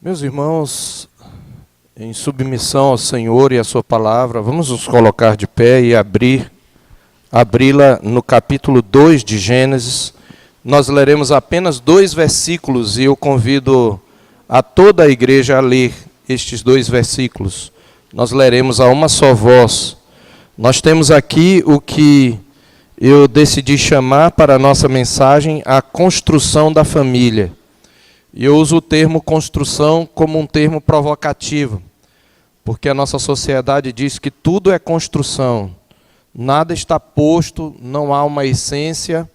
Meus irmãos, em submissão ao Senhor e à sua palavra, vamos nos colocar de pé e abri-la no capítulo 2 de Gênesis. Nós leremos apenas 2 versículos e eu convido a toda a igreja a ler estes 2 versículos. Nós leremos a uma só voz. Nós temos aqui o que eu decidi chamar para a nossa mensagem a construção da família. E eu uso o termo construção como um termo provocativo, porque a nossa sociedade diz que tudo é construção, nada está posto, não há uma essência,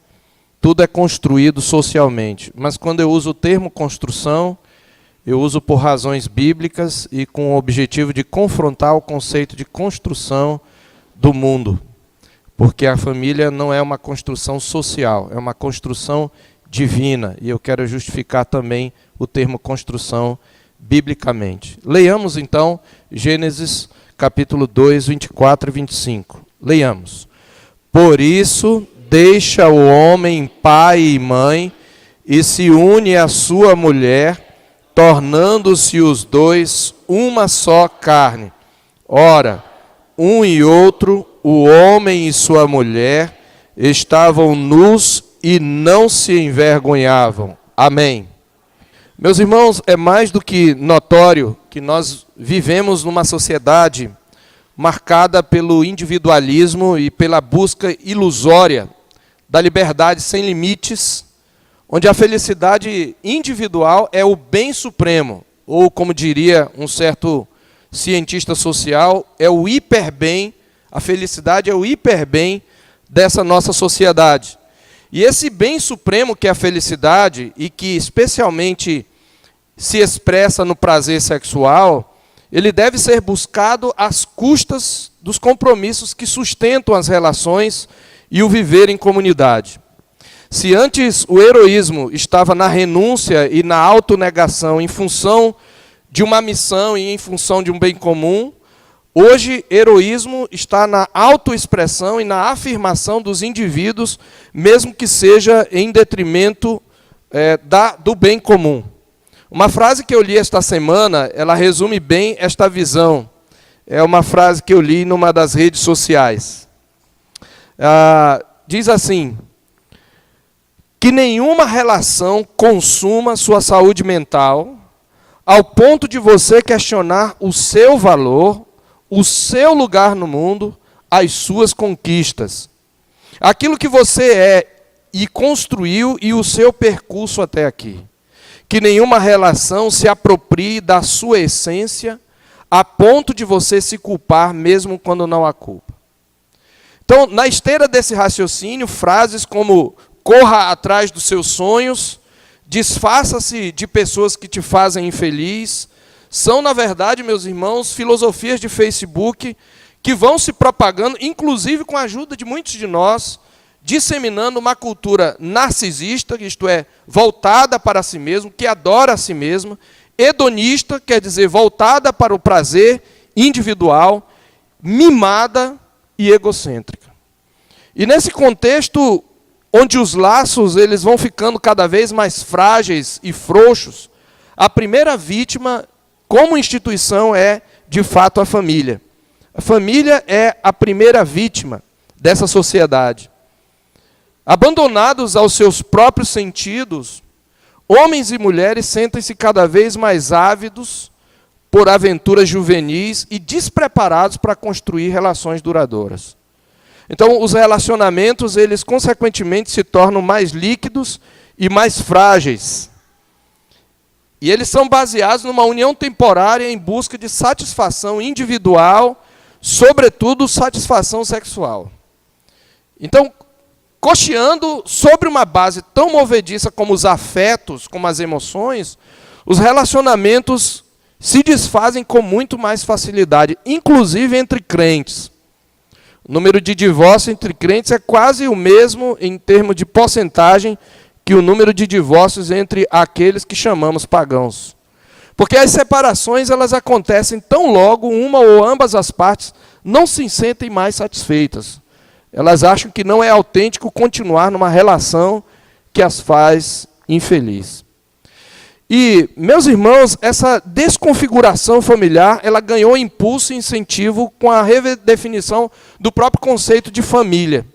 tudo é construído socialmente. Mas quando eu uso o termo construção, eu uso por razões bíblicas e com o objetivo de confrontar o conceito de construção do mundo, porque a família não é uma construção social, é uma construção divina, e eu quero justificar também o termo construção biblicamente. Leiamos então Gênesis capítulo 2, 24 e 25. Leiamos. Por isso, deixa o homem pai e mãe, e se une à sua mulher, tornando-se os dois uma só carne. Ora, um e outro, o homem e sua mulher, estavam nus e não se envergonhavam. Amém. Meus irmãos, é mais do que notório que nós vivemos numa sociedade marcada pelo individualismo e pela busca ilusória da liberdade sem limites, onde a felicidade individual é o bem supremo, ou como diria um certo cientista social, é o hiperbem, a felicidade é o hiperbem dessa nossa sociedade. E esse bem supremo que é a felicidade, e que especialmente se expressa no prazer sexual, ele deve ser buscado às custas dos compromissos que sustentam as relações e o viver em comunidade. Se antes o heroísmo estava na renúncia e na autonegação em função de uma missão e em função de um bem comum, hoje, heroísmo está na autoexpressão e na afirmação dos indivíduos, mesmo que seja em detrimento do bem comum. Uma frase que eu li esta semana, ela resume bem esta visão. É uma frase que eu li numa das redes sociais. Diz assim: que nenhuma relação consuma sua saúde mental, ao ponto de você questionar o seu valor, o seu lugar no mundo, as suas conquistas. Aquilo que você é e construiu e o seu percurso até aqui. Que nenhuma relação se aproprie da sua essência a ponto de você se culpar mesmo quando não há culpa. Então, na esteira desse raciocínio, frases como corra atrás dos seus sonhos, desfaça-se de pessoas que te fazem infeliz, são, na verdade, meus irmãos, filosofias de Facebook que vão se propagando, inclusive com a ajuda de muitos de nós, disseminando uma cultura narcisista, isto é, voltada para si mesmo, que adora a si mesma, hedonista, quer dizer, voltada para o prazer individual, mimada e egocêntrica. E nesse contexto, onde os laços eles vão ficando cada vez mais frágeis e frouxos, a primeira vítima como instituição é, de fato, a família. A família é a primeira vítima dessa sociedade. Abandonados aos seus próprios sentidos, homens e mulheres sentem-se cada vez mais ávidos por aventuras juvenis e despreparados para construir relações duradouras. Então, os relacionamentos, eles consequentemente se tornam mais líquidos e mais frágeis. E eles são baseados numa união temporária em busca de satisfação individual, sobretudo satisfação sexual. Então, cocheando sobre uma base tão movediça como os afetos, como as emoções, os relacionamentos se desfazem com muito mais facilidade, inclusive entre crentes. O número de divórcios entre crentes é quase o mesmo em termos de porcentagem que o número de divórcios entre aqueles que chamamos pagãos. Porque as separações elas acontecem tão logo uma ou ambas as partes não se sentem mais satisfeitas. Elas acham que não é autêntico continuar numa relação que as faz infelizes. E, meus irmãos, essa desconfiguração familiar, ela ganhou impulso e incentivo com a redefinição do próprio conceito de família.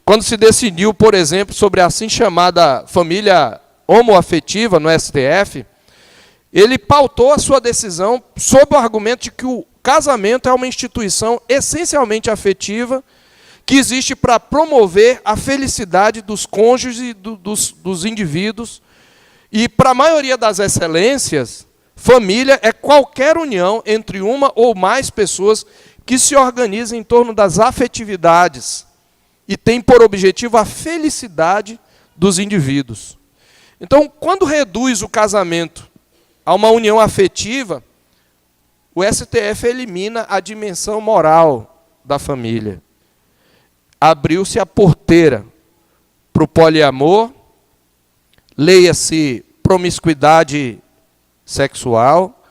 Quando se decidiu, por exemplo, sobre a assim chamada família homoafetiva no STF, ele pautou a sua decisão sob o argumento de que o casamento é uma instituição essencialmente afetiva que existe para promover a felicidade dos cônjuges e dos indivíduos. E, para a maioria das excelências, família é qualquer união entre uma ou mais pessoas que se organizam em torno das afetividades e tem por objetivo a felicidade dos indivíduos. Então, quando reduz o casamento a uma união afetiva, o STF elimina a dimensão moral da família. Abriu-se a porteira para o poliamor, leia-se promiscuidade sexual,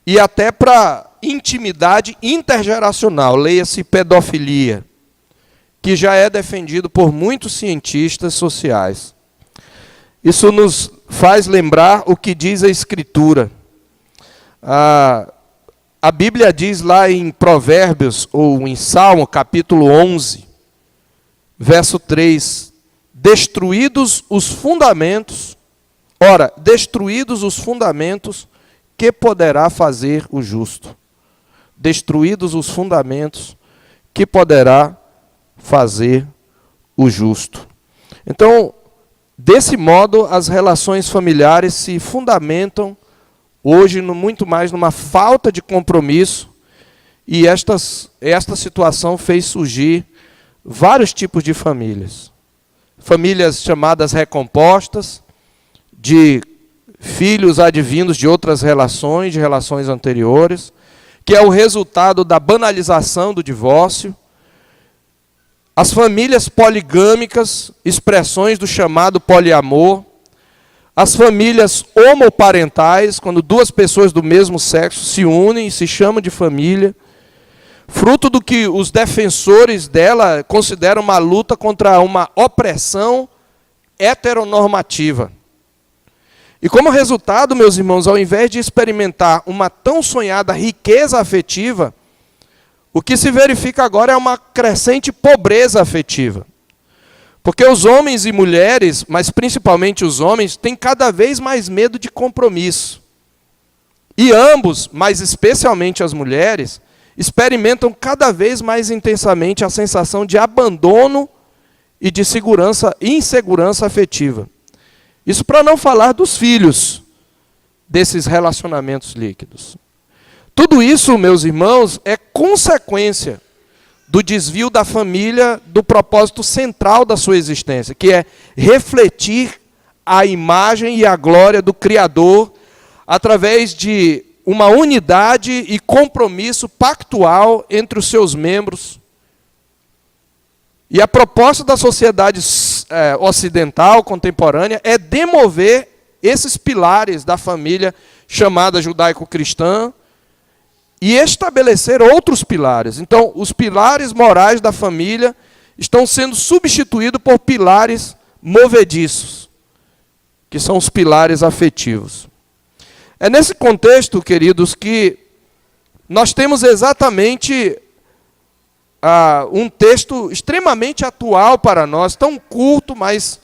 e até para intimidade intergeracional, leia-se pedofilia, que já é defendido por muitos cientistas sociais. Isso nos faz lembrar o que diz a Escritura. A Bíblia diz lá em Provérbios, ou em Salmo, capítulo 11, verso 3, destruídos os fundamentos, ora, destruídos os fundamentos, que poderá fazer o justo? Destruídos os fundamentos, que poderá fazer o justo? Então, desse modo, as relações familiares se fundamentam hoje muito mais numa falta de compromisso, e esta situação fez surgir vários tipos de famílias. Famílias chamadas recompostas, de filhos advindos de outras relações, de relações anteriores, que é o resultado da banalização do divórcio. As famílias poligâmicas, expressões do chamado poliamor. As famílias homoparentais, quando duas pessoas do mesmo sexo se unem e se chamam de família, fruto do que os defensores dela consideram uma luta contra uma opressão heteronormativa. E como resultado, meus irmãos, ao invés de experimentar uma tão sonhada riqueza afetiva, o que se verifica agora é uma crescente pobreza afetiva. Porque os homens e mulheres, mas principalmente os homens, têm cada vez mais medo de compromisso. E ambos, mas especialmente as mulheres, experimentam cada vez mais intensamente a sensação de abandono e de insegurança afetiva. Isso para não falar dos filhos desses relacionamentos líquidos. Tudo isso, meus irmãos, é consequência do desvio da família do propósito central da sua existência, que é refletir a imagem e a glória do Criador através de uma unidade e compromisso pactual entre os seus membros. E a proposta da sociedade ocidental, contemporânea, é demover esses pilares da família chamada judaico-cristã e estabelecer outros pilares. Então, os pilares morais da família estão sendo substituídos por pilares movediços, que são os pilares afetivos. É nesse contexto, queridos, que nós temos exatamente um texto extremamente atual para nós, tão curto, mas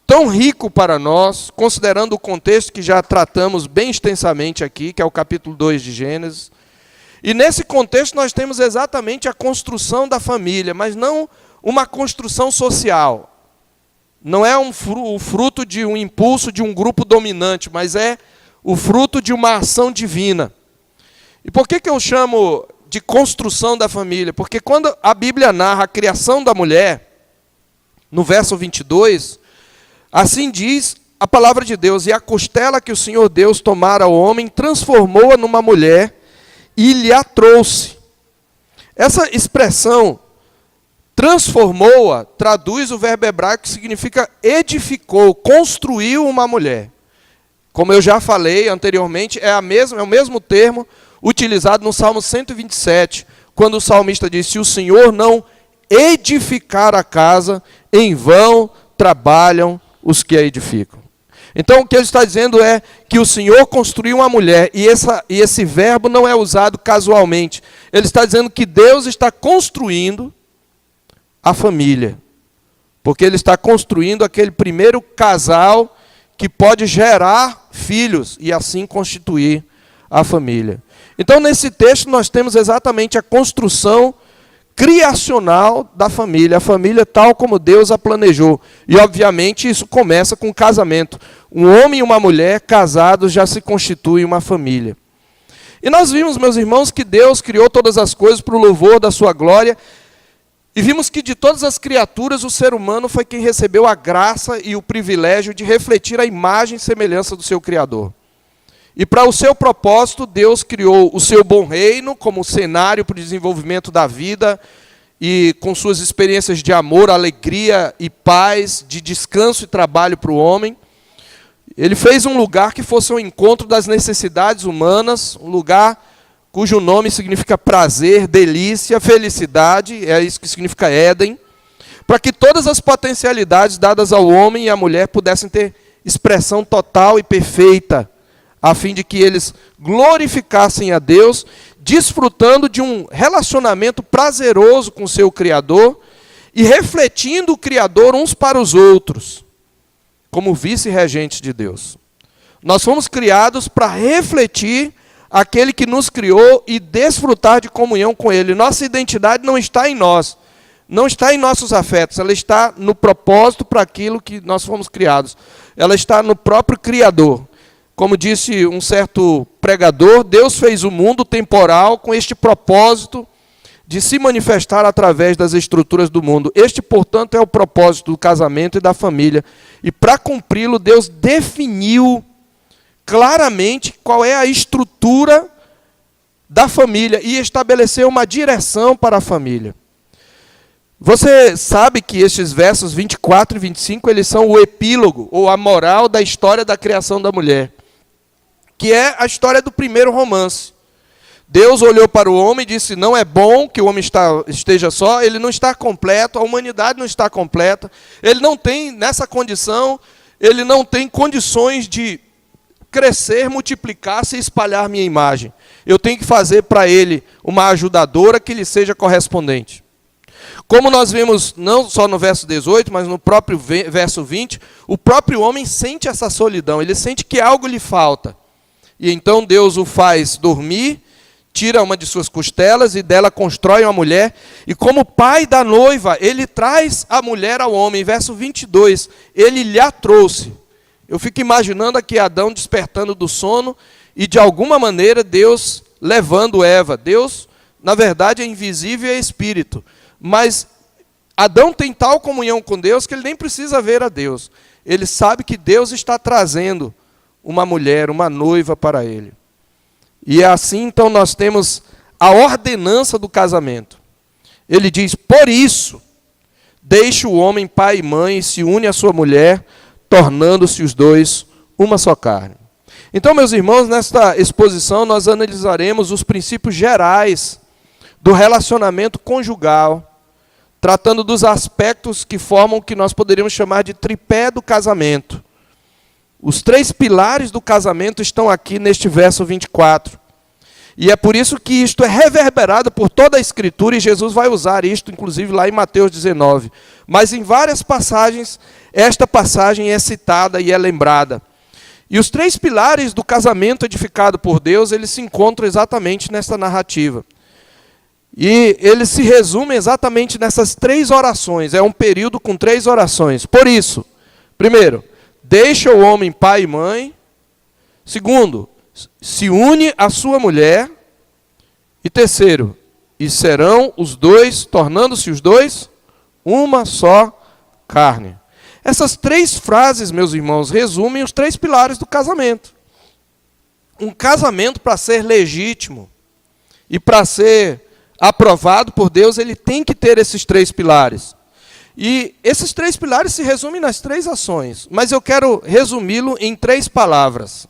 tão rico para nós, considerando o contexto que já tratamos bem extensamente aqui, que é o capítulo 2 de Gênesis. E nesse contexto nós temos exatamente a construção da família, mas não uma construção social. Não é o fruto de um impulso de um grupo dominante, mas é o fruto de uma ação divina. E por que eu chamo de construção da família? Porque quando a Bíblia narra a criação da mulher, no verso 22, assim diz a palavra de Deus: e a costela que o Senhor Deus tomara ao homem, transformou-a numa mulher e lhe a trouxe. Essa expressão, transformou-a, traduz o verbo hebraico que significa edificou, construiu uma mulher. Como eu já falei anteriormente, é o mesmo termo utilizado no Salmo 127, quando o salmista diz: se o Senhor não edificar a casa, em vão trabalham os que a edificam. Então o que ele está dizendo é que o Senhor construiu uma mulher, e esse verbo não é usado casualmente. Ele está dizendo que Deus está construindo a família, porque ele está construindo aquele primeiro casal que pode gerar filhos e assim constituir a família. Então nesse texto nós temos exatamente a construção criacional da família, a família tal como Deus a planejou. E obviamente isso começa com o casamento. Um homem e uma mulher casados já se constituem uma família. E nós vimos, meus irmãos, que Deus criou todas as coisas para o louvor da sua glória. E vimos que de todas as criaturas, o ser humano foi quem recebeu a graça e o privilégio de refletir a imagem e semelhança do seu Criador. E para o seu propósito, Deus criou o seu bom reino como cenário para o desenvolvimento da vida e com suas experiências de amor, alegria e paz, de descanso e trabalho para o homem. Ele fez um lugar que fosse um encontro das necessidades humanas, um lugar cujo nome significa prazer, delícia, felicidade, é isso que significa Éden, para que todas as potencialidades dadas ao homem e à mulher pudessem ter expressão total e perfeita, a fim de que eles glorificassem a Deus, desfrutando de um relacionamento prazeroso com o seu Criador e refletindo o Criador uns para os outros, como vice-regentes de Deus. Nós fomos criados para refletir aquele que nos criou e desfrutar de comunhão com Ele. Nossa identidade não está em nós, não está em nossos afetos, ela está no propósito para aquilo que nós fomos criados. Ela está no próprio Criador. Como disse um certo pregador, Deus fez o mundo temporal com este propósito de se manifestar através das estruturas do mundo. Este, portanto, é o propósito do casamento e da família. E para cumpri-lo, Deus definiu claramente qual é a estrutura da família e estabeleceu uma direção para a família. Você sabe que estes versos 24 e 25, eles são o epílogo, ou a moral da história da criação da mulher, que é a história do primeiro romance. Deus olhou para o homem e disse, não é bom que o homem esteja só, ele não está completo, a humanidade não está completa, ele não tem, nessa condição, ele não tem condições de crescer, multiplicar-se e espalhar minha imagem. Eu tenho que fazer para ele uma ajudadora que lhe seja correspondente. Como nós vimos, não só no verso 18, mas no próprio verso 20, o próprio homem sente essa solidão, ele sente que algo lhe falta. E então Deus o faz dormir, tira uma de suas costelas e dela constrói uma mulher. E como pai da noiva, ele traz a mulher ao homem. Verso 22, ele lhe a trouxe. Eu fico imaginando aqui Adão despertando do sono e de alguma maneira Deus levando Eva. Deus, na verdade, é invisível e é espírito. Mas Adão tem tal comunhão com Deus que ele nem precisa ver a Deus. Ele sabe que Deus está trazendo uma mulher, uma noiva para ele. E assim, então, nós temos a ordenança do casamento. Ele diz, por isso, deixe o homem pai e mãe e se une à sua mulher, tornando-se os dois uma só carne. Então, meus irmãos, nesta exposição nós analisaremos os princípios gerais do relacionamento conjugal, tratando dos aspectos que formam o que nós poderíamos chamar de tripé do casamento. Os 3 pilares do casamento estão aqui neste verso 24. E é por isso que isto é reverberado por toda a Escritura, e Jesus vai usar isto, inclusive, lá em Mateus 19. Mas em várias passagens, esta passagem é citada e é lembrada. E os 3 pilares do casamento edificado por Deus, eles se encontram exatamente nesta narrativa. E eles se resumem exatamente nessas 3 orações. É um período com 3 orações. Por isso, primeiro, deixa o homem pai e mãe. Segundo, se une à sua mulher. E terceiro, e serão os dois, tornando-se os dois, uma só carne. Essas 3 frases, meus irmãos, resumem os 3 pilares do casamento. Um casamento, para ser legítimo e para ser aprovado por Deus, ele tem que ter esses 3 pilares. E esses 3 pilares se resumem nas 3 ações, mas eu quero resumi-lo em 3 palavras.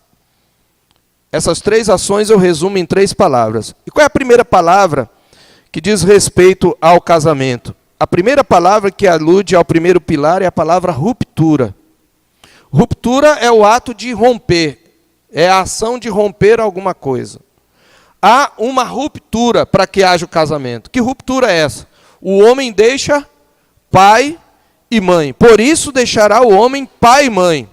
Essas 3 ações eu resumo em 3 palavras. E qual é a primeira palavra que diz respeito ao casamento? A primeira palavra que alude ao primeiro pilar é a palavra ruptura. Ruptura é o ato de romper, é a ação de romper alguma coisa. Há uma ruptura para que haja o casamento. Que ruptura é essa? O homem deixa pai e mãe. Por isso deixará o homem pai e mãe.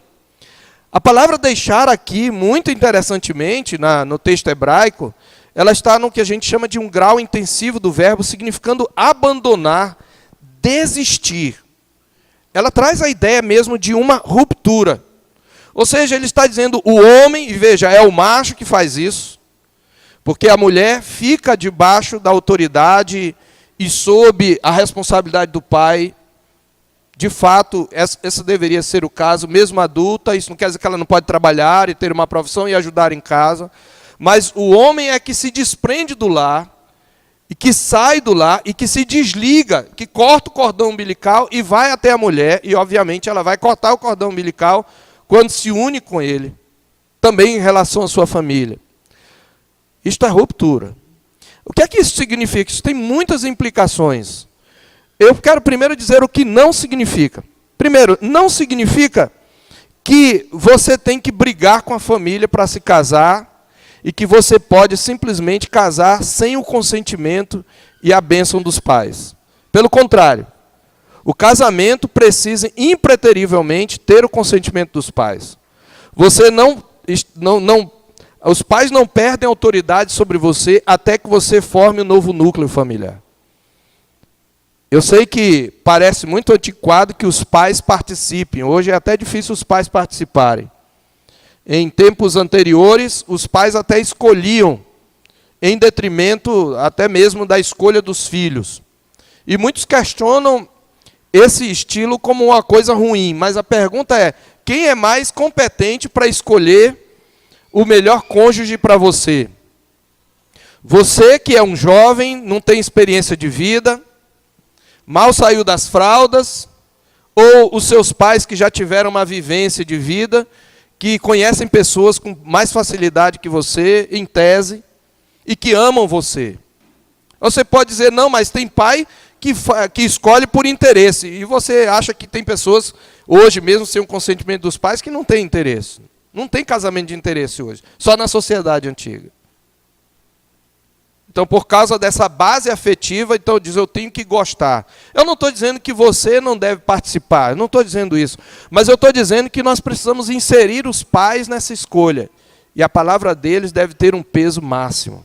A palavra deixar aqui, muito interessantemente, no texto hebraico, ela está no que a gente chama de um grau intensivo do verbo, significando abandonar, desistir. Ela traz a ideia mesmo de uma ruptura. Ou seja, ele está dizendo o homem, e veja, é o macho que faz isso, porque a mulher fica debaixo da autoridade e sob a responsabilidade do pai. De fato, esse deveria ser o caso, mesmo adulta. Isso não quer dizer que ela não pode trabalhar e ter uma profissão e ajudar em casa. Mas o homem é que se desprende do lar, e que sai do lar, e que se desliga, que corta o cordão umbilical e vai até a mulher. E, obviamente, ela vai cortar o cordão umbilical quando se une com ele. Também em relação à sua família. Isto é ruptura. O que é que isso significa? Isso tem muitas implicações. Eu quero primeiro dizer o que não significa. Primeiro, não significa que você tem que brigar com a família para se casar e que você pode simplesmente casar sem o consentimento e a bênção dos pais. Pelo contrário, o casamento precisa impreterivelmente ter o consentimento dos pais. Os pais não perdem autoridade sobre você até que você forme um novo núcleo familiar. Eu sei que parece muito antiquado que os pais participem. Hoje é até difícil os pais participarem. Em tempos anteriores, os pais até escolhiam, em detrimento até mesmo da escolha dos filhos. E muitos questionam esse estilo como uma coisa ruim. Mas a pergunta é, quem é mais competente para escolher o melhor cônjuge para você? Você que é um jovem, não tem experiência de vida, mal saiu das fraldas, ou os seus pais que já tiveram uma vivência de vida, que conhecem pessoas com mais facilidade que você, em tese, e que amam você. Você pode dizer, não, mas tem pai que escolhe por interesse, e você acha que tem pessoas, hoje mesmo sem o consentimento dos pais, que não têm interesse. Não tem casamento de interesse hoje, só na sociedade antiga. Então, por causa dessa base afetiva, então diz, eu tenho que gostar. Eu não estou dizendo que você não deve participar, eu não estou dizendo isso. Mas eu estou dizendo que nós precisamos inserir os pais nessa escolha. E a palavra deles deve ter um peso máximo.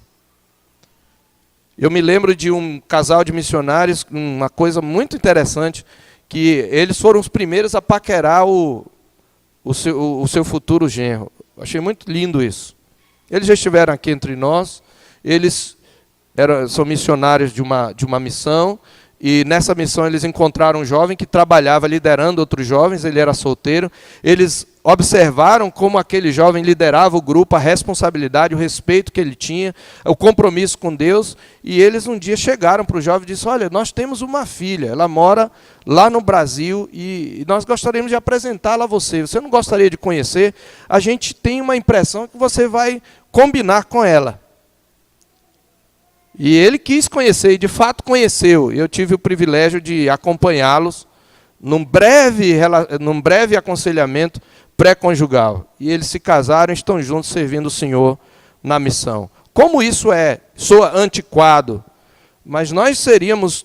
Eu me lembro de um casal de missionários, uma coisa muito interessante, que eles foram os primeiros a paquerar o seu futuro genro. Achei muito lindo isso. Eles já estiveram aqui entre nós, eles são missionários de uma missão, e nessa missão eles encontraram um jovem que trabalhava liderando outros jovens, ele era solteiro. Eles observaram como aquele jovem liderava o grupo, a responsabilidade, o respeito que ele tinha, o compromisso com Deus, e eles um dia chegaram para o jovem e disseram, olha, nós temos uma filha, ela mora lá no Brasil, e nós gostaríamos de apresentá-la a você. Você não gostaria de conhecer? A gente tem uma impressão que você vai combinar com ela. E ele quis conhecer, e de fato conheceu. Eu tive o privilégio de acompanhá-los num breve aconselhamento pré-conjugal. E eles se casaram e estão juntos servindo o Senhor na missão. Como isso soa antiquado, mas nós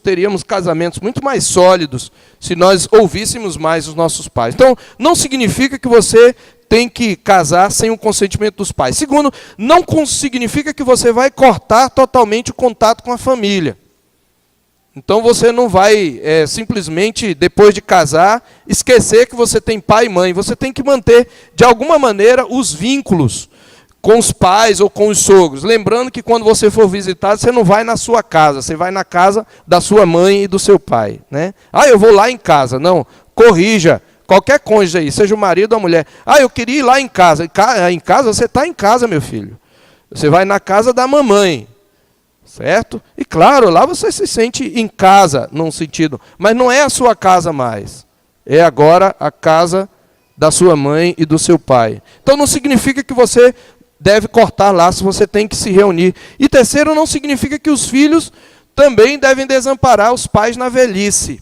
teríamos casamentos muito mais sólidos se nós ouvíssemos mais os nossos pais. Então, não significa que você tem que casar sem o consentimento dos pais. Segundo, não significa que você vai cortar totalmente o contato com a família. Então você não vai simplesmente, depois de casar, esquecer que você tem pai e mãe. Você tem que manter, de alguma maneira, os vínculos com os pais ou com os sogros. Lembrando que quando você for visitado, você não vai na sua casa, você vai na casa da sua mãe e do seu pai, né? Eu vou lá em casa. Não, corrija. Qualquer cônjuge aí, seja o marido ou a mulher. Eu queria ir lá em casa. Em casa, você está em casa, meu filho. Você vai na casa da mamãe. Certo? E claro, lá você se sente em casa, num sentido. Mas não é a sua casa mais. É agora a casa da sua mãe e do seu pai. Então não significa que você deve cortar laços, você tem que se reunir. E terceiro, não significa que os filhos também devem desamparar os pais na velhice.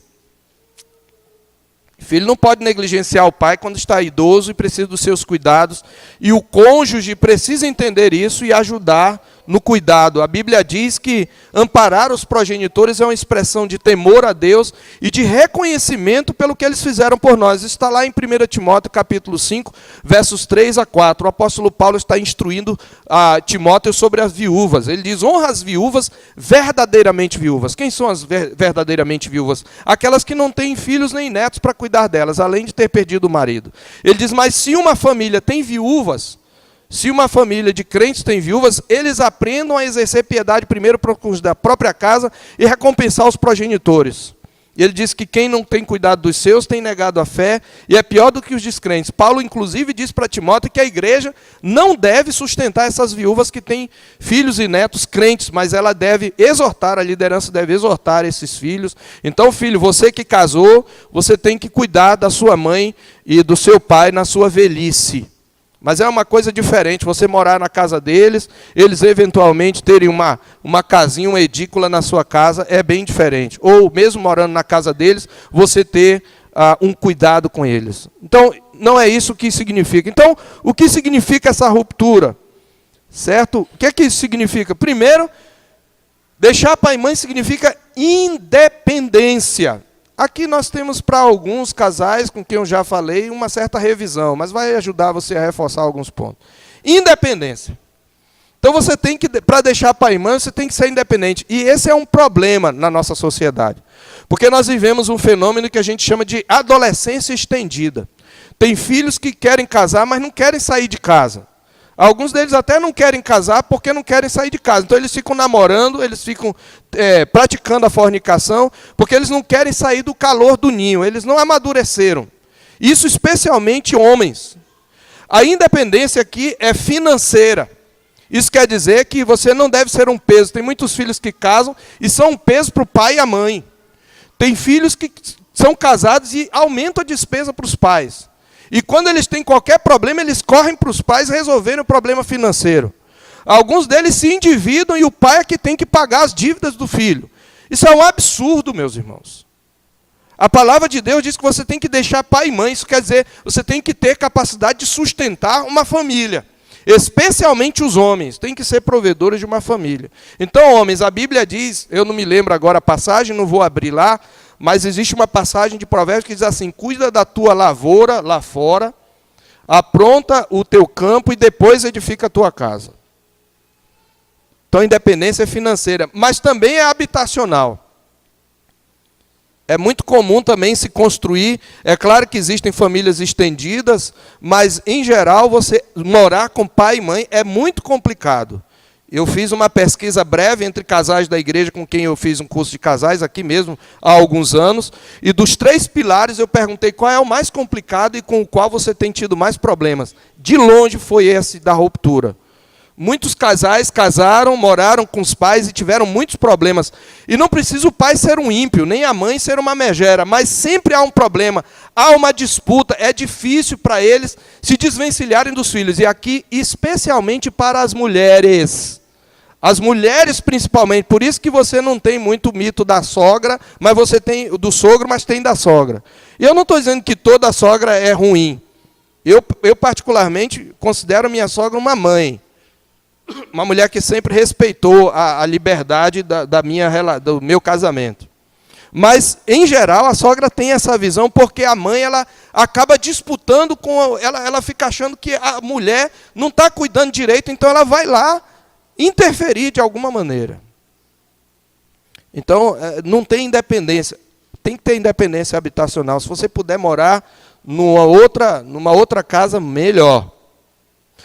O filho não pode negligenciar o pai quando está idoso e precisa dos seus cuidados. E o cônjuge precisa entender isso e ajudar no cuidado. A Bíblia diz que amparar os progenitores é uma expressão de temor a Deus e de reconhecimento pelo que eles fizeram por nós. Isso está lá em 1 Timóteo, capítulo 5, versos 3 a 4. O apóstolo Paulo está instruindo a Timóteo sobre as viúvas. Ele diz: honra as viúvas, verdadeiramente viúvas. Quem são as verdadeiramente viúvas? Aquelas que não têm filhos nem netos para cuidar delas, além de ter perdido o marido. Ele diz: mas se uma família tem viúvas, se uma família de crentes tem viúvas, eles aprendam a exercer piedade primeiro para os da própria casa e recompensar os progenitores. E ele diz que quem não tem cuidado dos seus tem negado a fé e é pior do que os descrentes. Paulo, inclusive, diz para Timóteo que a igreja não deve sustentar essas viúvas que têm filhos e netos crentes, mas ela deve exortar, a liderança deve exortar esses filhos. Então, filho, você que casou, você tem que cuidar da sua mãe e do seu pai na sua velhice. Mas é uma coisa diferente, você morar na casa deles, eles eventualmente terem uma casinha, uma edícula na sua casa, é bem diferente. Ou mesmo morando na casa deles, você ter um cuidado com eles. Então, não é isso que significa. Então, o que significa essa ruptura? Certo? O que é que isso significa? Primeiro, deixar pai e mãe significa independência. Aqui nós temos para alguns casais, com quem eu já falei, uma certa revisão, mas vai ajudar você a reforçar alguns pontos. Independência. Então você tem que, para deixar pai e mãe, você tem que ser independente. E esse é um problema na nossa sociedade. Porque nós vivemos um fenômeno que a gente chama de adolescência estendida. Tem filhos que querem casar, mas não querem sair de casa. Alguns deles até não querem casar porque não querem sair de casa. Então eles ficam namorando, eles ficam praticando a fornicação, porque eles não querem sair do calor do ninho. Eles não amadureceram. Isso especialmente homens. A independência aqui é financeira. Isso quer dizer que você não deve ser um peso. Tem muitos filhos que casam e são um peso para o pai e a mãe. Tem filhos que são casados e aumentam a despesa para os pais. E quando eles têm qualquer problema, eles correm para os pais resolverem o problema financeiro. Alguns deles se endividam e o pai é que tem que pagar as dívidas do filho. Isso é um absurdo, meus irmãos. A palavra de Deus diz que você tem que deixar pai e mãe. Isso quer dizer, você tem que ter capacidade de sustentar uma família. Especialmente os homens, têm que ser provedores de uma família. Então, homens, a Bíblia diz, eu não me lembro agora a passagem, não vou abrir lá, mas existe uma passagem de Provérbios que diz assim: cuida da tua lavoura lá fora, apronta o teu campo e depois edifica a tua casa. Então, independência é financeira, mas também é habitacional. É muito comum também se construir, é claro que existem famílias estendidas, mas, em geral, você morar com pai e mãe é muito complicado. Eu fiz uma pesquisa breve entre casais da igreja com quem eu fiz um curso de casais, aqui mesmo, há alguns anos, e dos 3 pilares eu perguntei qual é o mais complicado e com o qual você tem tido mais problemas. De longe foi esse da ruptura. Muitos casais casaram, moraram com os pais e tiveram muitos problemas. E não precisa o pai ser um ímpio, nem a mãe ser uma megera, mas sempre há um problema, há uma disputa, é difícil para eles se desvencilharem dos filhos. E aqui, especialmente para as mulheres. As mulheres principalmente, por isso que você não tem muito mito da sogra, mas você tem do sogro, mas tem da sogra. E eu não estou dizendo que toda sogra é ruim. Eu particularmente considero a minha sogra uma mãe. Uma mulher que sempre respeitou a liberdade do meu casamento. Mas, em geral, a sogra tem essa visão porque a mãe ela acaba disputando com... Ela fica achando que a mulher não está cuidando direito, então ela vai lá interferir de alguma maneira. Então, não tem independência. Tem que ter independência habitacional. Se você puder morar numa outra casa, melhor.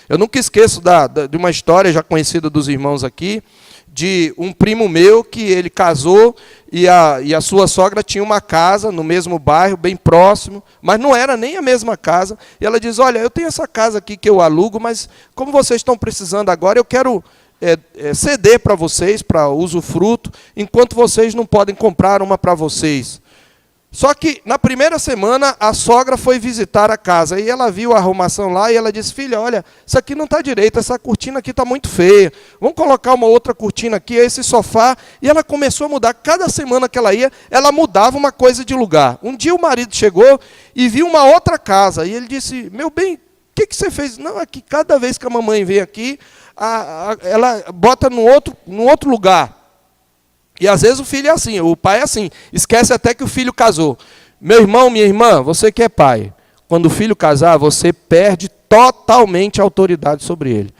Eu nunca esqueço de uma história já conhecida dos irmãos aqui, de um primo meu que ele casou e a sua sogra tinha uma casa no mesmo bairro, bem próximo, mas não era nem a mesma casa. E ela diz: olha, eu tenho essa casa aqui que eu alugo, mas como vocês estão precisando agora, eu quero ceder para vocês, para usufruto, enquanto vocês não podem comprar uma para vocês. Só que, na primeira semana, a sogra foi visitar a casa. E ela viu a arrumação lá e ela disse, filha, olha, isso aqui não está direito, essa cortina aqui está muito feia. Vamos colocar uma outra cortina aqui, esse sofá. E ela começou a mudar. Cada semana que ela ia, ela mudava uma coisa de lugar. Um dia o marido chegou e viu uma outra casa. E ele disse, meu bem, o que você fez? Não, é que cada vez que a mamãe vem aqui, ela bota num outro lugar. E às vezes o filho é assim, o pai é assim, esquece até que o filho casou. Meu irmão, minha irmã, você que é pai, quando o filho casar, você perde totalmente a autoridade sobre ele.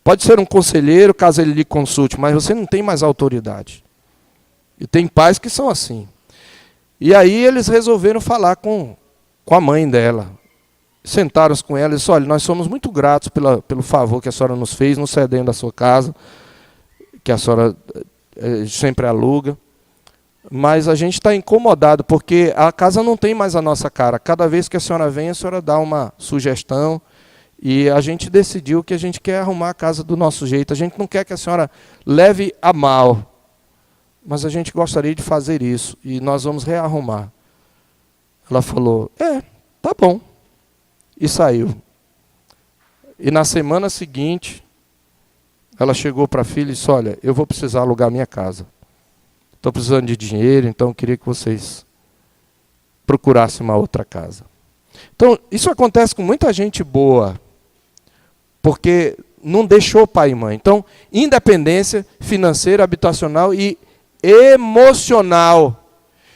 Pode ser um conselheiro, caso ele lhe consulte, mas você não tem mais autoridade. E tem pais que são assim. E aí eles resolveram falar com a mãe dela. Sentaram-se com ela e disseram, olha, nós somos muito gratos pelo favor que a senhora nos fez, nos cedendo a sua casa, que a senhora sempre aluga, mas a gente está incomodado, porque a casa não tem mais a nossa cara. Cada vez que a senhora vem, a senhora dá uma sugestão, e a gente decidiu que a gente quer arrumar a casa do nosso jeito. A gente não quer que a senhora leve a mal, mas a gente gostaria de fazer isso, e nós vamos rearrumar. Ela falou, tá bom, e saiu. E na semana seguinte, ela chegou para a filha e disse, olha, eu vou precisar alugar minha casa. Estou precisando de dinheiro, então eu queria que vocês procurassem uma outra casa. Então, isso acontece com muita gente boa, porque não deixou pai e mãe. Então, independência financeira, habitacional e emocional.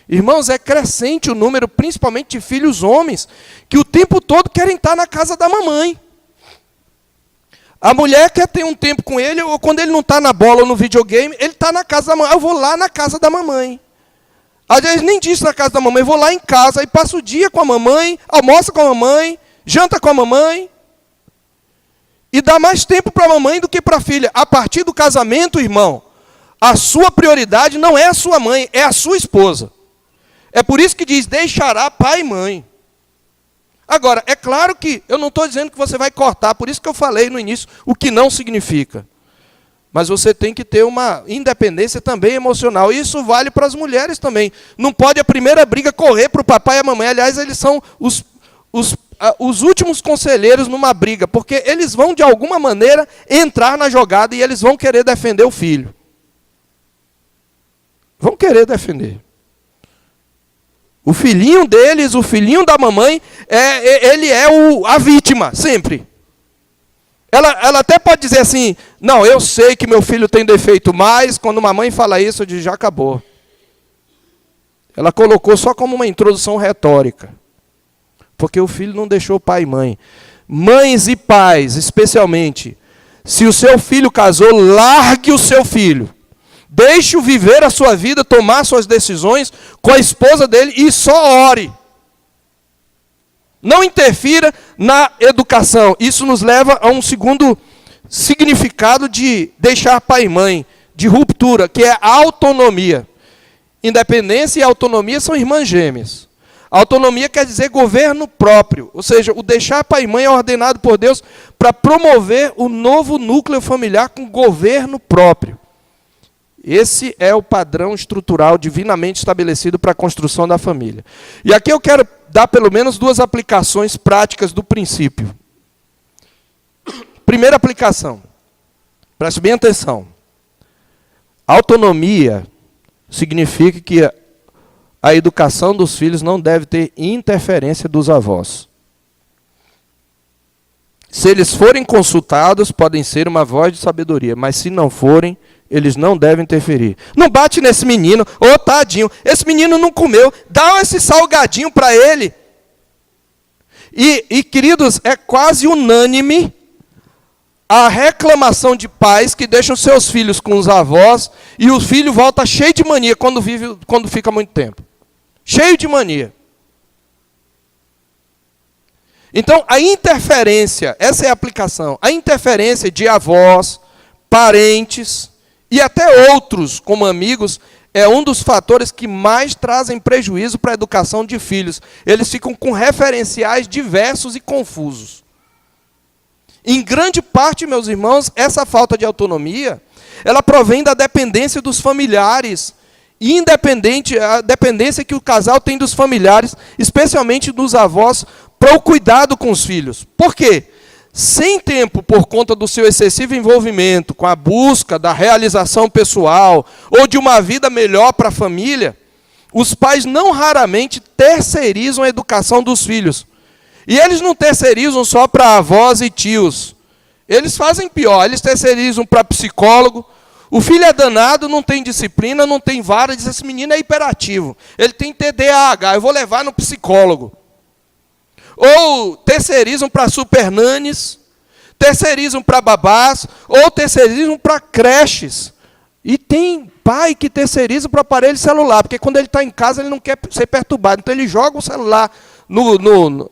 Irmãos, é crescente o número, principalmente de filhos homens, que o tempo todo querem estar na casa da mamãe. A mulher quer ter um tempo com ele, ou quando ele não está na bola ou no videogame, ele está na casa da mamãe. Eu vou lá na casa da mamãe. Às vezes nem diz na casa da mamãe, eu vou lá em casa, aí passo o dia com a mamãe, almoça com a mamãe, janta com a mamãe. E dá mais tempo para a mamãe do que para a filha. A partir do casamento, irmão, a sua prioridade não é a sua mãe, é a sua esposa. É por isso que diz, deixará pai e mãe. Agora, é claro que eu não estou dizendo que você vai cortar, por isso que eu falei no início o que não significa. Mas você tem que ter uma independência também emocional. E isso vale para as mulheres também. Não pode a primeira briga correr para o papai e a mamãe. Aliás, eles são os últimos conselheiros numa briga, porque eles vão, de alguma maneira, entrar na jogada e eles vão querer defender o filho. Vão querer defender. O filhinho deles, o filhinho da mamãe, ele é a vítima, sempre. Ela até pode dizer assim, não, eu sei que meu filho tem defeito, mas quando uma mãe fala isso, eu digo, já acabou. Ela colocou só como uma introdução retórica. Porque o filho não deixou pai e mãe. Mães e pais, especialmente, se o seu filho casou, largue o seu filho. Deixe-o viver a sua vida, tomar suas decisões com a esposa dele e só ore. Não interfira na educação. Isso nos leva a um segundo significado de deixar pai e mãe, de ruptura, que é a autonomia. Independência e autonomia são irmãs gêmeas. Autonomia quer dizer governo próprio, ou seja, o deixar pai e mãe é ordenado por Deus para promover o novo núcleo familiar com governo próprio. Esse é o padrão estrutural divinamente estabelecido para a construção da família. E aqui eu quero dar pelo menos duas aplicações práticas do princípio. Primeira aplicação, preste bem atenção. Autonomia significa que a educação dos filhos não deve ter interferência dos avós. Se eles forem consultados, podem ser uma voz de sabedoria, mas se não forem, eles não devem interferir. Não bate nesse menino, tadinho, esse menino não comeu, dá esse salgadinho para ele. E, queridos, é quase unânime a reclamação de pais que deixam seus filhos com os avós e o filho volta cheio de mania quando fica muito tempo. Cheio de mania. Então, a interferência, essa é a aplicação, a interferência de avós, parentes e até outros, como amigos, é um dos fatores que mais trazem prejuízo para a educação de filhos. Eles ficam com referenciais diversos e confusos. Em grande parte, meus irmãos, essa falta de autonomia, ela provém da dependência dos familiares independente, a dependência que o casal tem dos familiares, especialmente dos avós, para o cuidado com os filhos. Por quê? Sem tempo, por conta do seu excessivo envolvimento com a busca da realização pessoal ou de uma vida melhor para a família, os pais não raramente terceirizam a educação dos filhos. E eles não terceirizam só para avós e tios. Eles fazem pior, eles terceirizam para psicólogo. O filho é danado, não tem disciplina, não tem vara, diz: esse menino é hiperativo, ele tem TDAH, eu vou levar no psicólogo. Ou terceirizam para supernanes, terceirizam para babás, ou terceirizam para creches. E tem pai que terceiriza para o aparelho celular, porque quando ele está em casa ele não quer ser perturbado, então ele joga o celular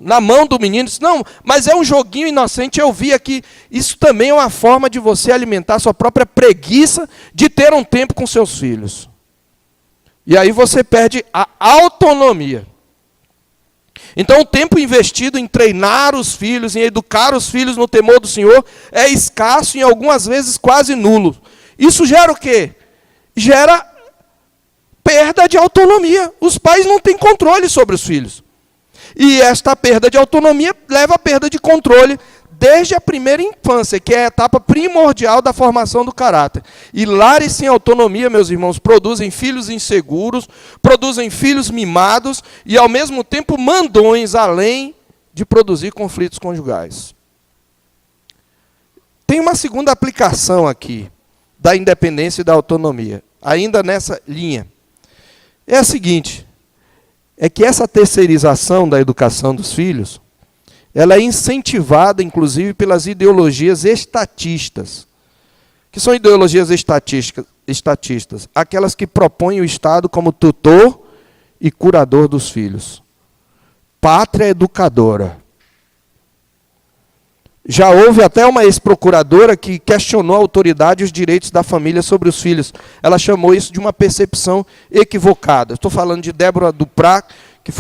na mão do menino. Diz: não, mas é um joguinho inocente, eu vi aqui. Isso também é uma forma de você alimentar a sua própria preguiça de ter um tempo com seus filhos. E aí você perde a autonomia. Então, o tempo investido em treinar os filhos, em educar os filhos no temor do Senhor, é escasso e, algumas vezes, quase nulo. Isso gera o quê? Gera perda de autonomia. Os pais não têm controle sobre os filhos. E esta perda de autonomia leva à perda de controle desde a primeira infância, que é a etapa primordial da formação do caráter. E lares sem autonomia, meus irmãos, produzem filhos inseguros, produzem filhos mimados e, ao mesmo tempo, mandões, além de produzir conflitos conjugais. Tem uma segunda aplicação aqui da independência e da autonomia, ainda nessa linha. É a seguinte: é que essa terceirização da educação dos filhos, ela é incentivada, inclusive, pelas ideologias estatistas. Que são ideologias estatistas? Aquelas que propõem o Estado como tutor e curador dos filhos. Pátria educadora. Já houve até uma ex-procuradora que questionou a autoridade e os direitos da família sobre os filhos. Ela chamou isso de uma percepção equivocada. Estou falando de Débora Duprat, que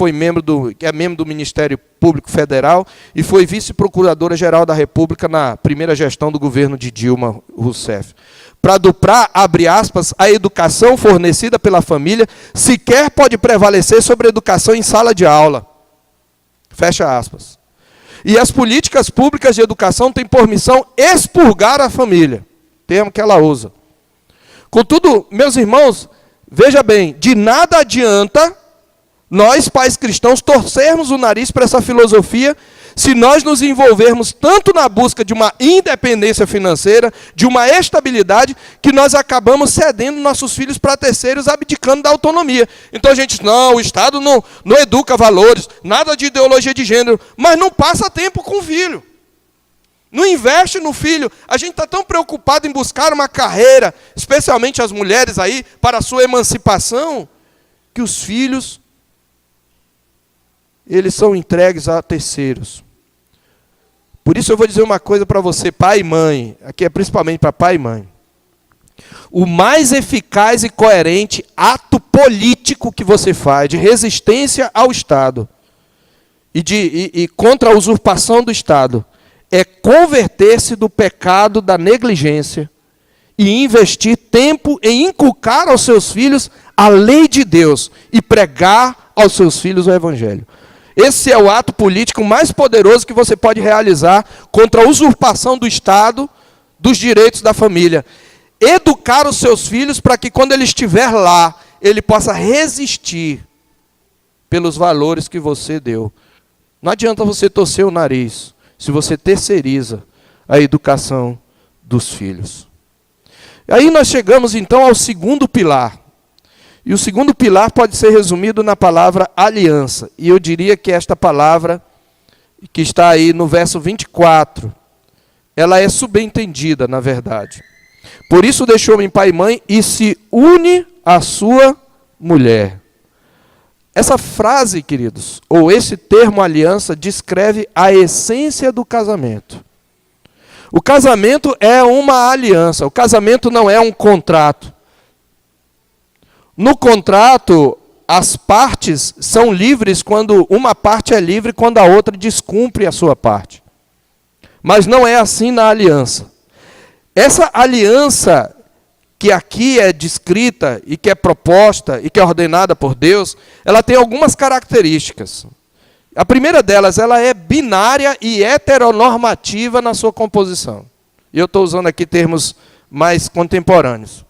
é membro do Ministério Público Federal e foi vice-procuradora-geral da República na primeira gestão do governo de Dilma Rousseff. Para Duprat, abre aspas, a educação fornecida pela família sequer pode prevalecer sobre a educação em sala de aula. Fecha aspas. E as políticas públicas de educação têm por missão expurgar a família, termo que ela usa. Contudo, meus irmãos, veja bem, de nada adianta nós, pais cristãos, torcermos o nariz para essa filosofia se nós nos envolvermos tanto na busca de uma independência financeira, de uma estabilidade, que nós acabamos cedendo nossos filhos para terceiros, abdicando da autonomia. Então a gente diz: não, o Estado não educa valores, nada de ideologia de gênero, mas não passa tempo com o filho. Não investe no filho. A gente está tão preocupado em buscar uma carreira, especialmente as mulheres aí, para a sua emancipação, que os filhos, eles são entregues a terceiros. Por isso eu vou dizer uma coisa para você, pai e mãe, aqui é principalmente para pai e mãe. O mais eficaz e coerente ato político que você faz de resistência ao Estado e contra a usurpação do Estado é converter-se do pecado da negligência e investir tempo em inculcar aos seus filhos a lei de Deus e pregar aos seus filhos o Evangelho. Esse é o ato político mais poderoso que você pode realizar contra a usurpação do Estado, dos direitos da família. Educar os seus filhos para que, quando ele estiver lá, ele possa resistir pelos valores que você deu. Não adianta você torcer o nariz se você terceiriza a educação dos filhos. Aí nós chegamos, então, ao segundo pilar. E o segundo pilar pode ser resumido na palavra aliança. E eu diria que esta palavra, que está aí no verso 24, ela é subentendida, na verdade. Por isso deixou-me pai e mãe e se une à sua mulher. Essa frase, queridos, ou esse termo aliança, descreve a essência do casamento. O casamento é uma aliança. O casamento não é um contrato. No contrato, as partes são livres quando uma parte é livre, quando a outra descumpre a sua parte. Mas não é assim na aliança. Essa aliança que aqui é descrita e que é proposta e que é ordenada por Deus, ela tem algumas características. A primeira delas, ela é binária e heteronormativa na sua composição. E eu estou usando aqui termos mais contemporâneos.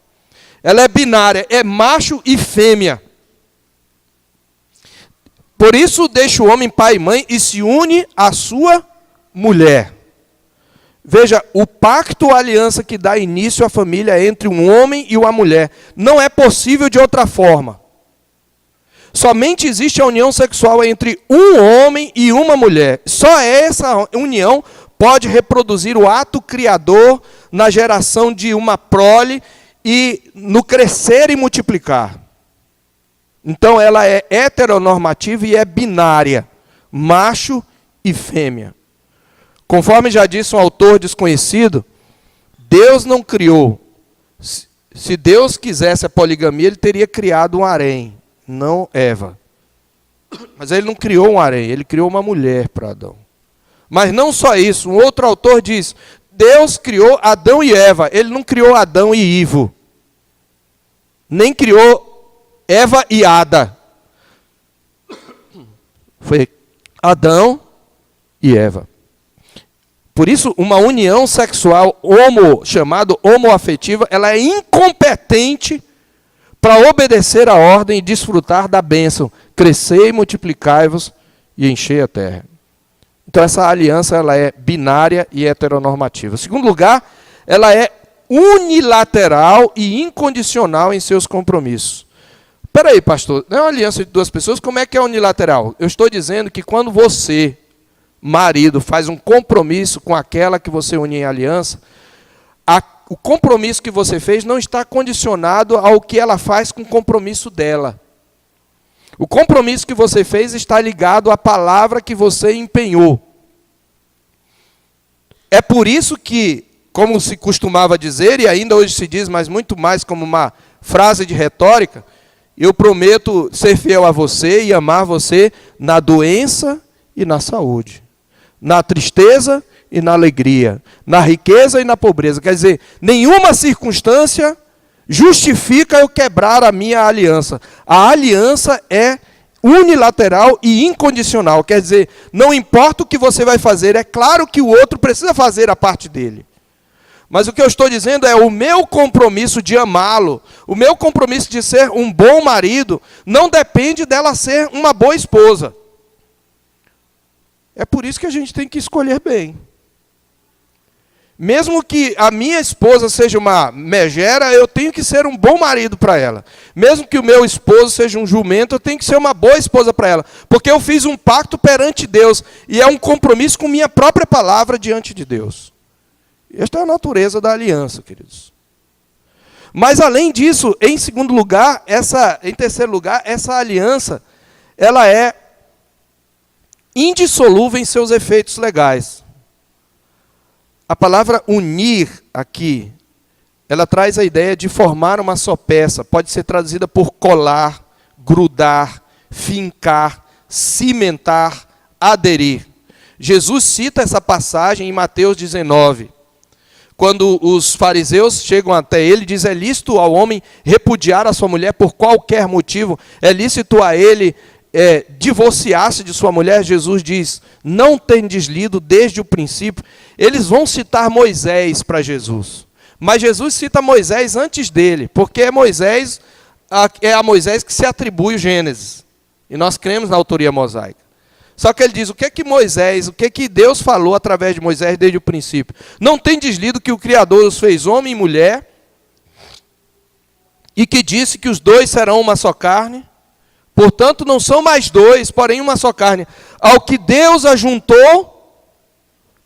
Ela é binária, é macho e fêmea. Por isso deixa o homem pai e mãe e se une à sua mulher. Veja, o pacto ou aliança que dá início à família é entre um homem e uma mulher. Não é possível de outra forma. Somente existe a união sexual entre um homem e uma mulher. Só essa união pode reproduzir o ato criador na geração de uma prole e no crescer e multiplicar. Então ela é heteronormativa e é binária, macho e fêmea. Conforme já disse um autor desconhecido, Deus não criou. Se Deus quisesse a poligamia, ele teria criado um harém, não Eva. Mas ele não criou um harém, ele criou uma mulher para Adão. Mas não só isso, um outro autor diz, Deus criou Adão e Eva, ele não criou Adão e Ivo. Nem criou Eva e Ada. Foi Adão e Eva. Por isso, uma união sexual chamada homoafetiva, ela é incompetente para obedecer à ordem e desfrutar da bênção. Crescei, multiplicai-vos e enchei a terra. Então, essa aliança ela é binária e heteronormativa. Em segundo lugar, ela é unilateral e incondicional em seus compromissos. Espera aí, pastor, não é uma aliança de duas pessoas, como é que é unilateral? Eu estou dizendo que quando você, marido, faz um compromisso com aquela que você une em aliança, o compromisso que você fez não está condicionado ao que ela faz com o compromisso dela. O compromisso que você fez está ligado à palavra que você empenhou. É por isso que, como se costumava dizer, e ainda hoje se diz, mas muito mais como uma frase de retórica, eu prometo ser fiel a você e amar você na doença e na saúde, na tristeza e na alegria, na riqueza e na pobreza. Quer dizer, nenhuma circunstância justifica eu quebrar a minha aliança. A aliança é unilateral e incondicional. Quer dizer, não importa o que você vai fazer, é claro que o outro precisa fazer a parte dele. Mas o que eu estou dizendo é o meu compromisso de amá-lo, o meu compromisso de ser um bom marido, não depende dela ser uma boa esposa. É por isso que a gente tem que escolher bem. Mesmo que a minha esposa seja uma megera, eu tenho que ser um bom marido para ela. Mesmo que o meu esposo seja um jumento, eu tenho que ser uma boa esposa para ela. Porque eu fiz um pacto perante Deus, e é um compromisso com minha própria palavra diante de Deus. Esta é a natureza da aliança, queridos. Mas além disso, em terceiro lugar, essa aliança, ela é indissolúvel em seus efeitos legais. A palavra unir aqui, ela traz a ideia de formar uma só peça. Pode ser traduzida por colar, grudar, fincar, cimentar, aderir. Jesus cita essa passagem em Mateus 19. Quando os fariseus chegam até ele, diz, é lícito ao homem repudiar a sua mulher por qualquer motivo? É lícito a ele divorciar-se de sua mulher? Jesus diz, não tendes lido desde o princípio. Eles vão citar Moisés para Jesus. Mas Jesus cita Moisés antes dele, porque é a Moisés que se atribui o Gênesis. E nós cremos na autoria mosaica. Só que ele diz, o que Deus falou através de Moisés desde o princípio? Não tendes lido que o Criador os fez homem e mulher, e que disse que os dois serão uma só carne? Portanto, não são mais dois, porém uma só carne. Ao que Deus ajuntou,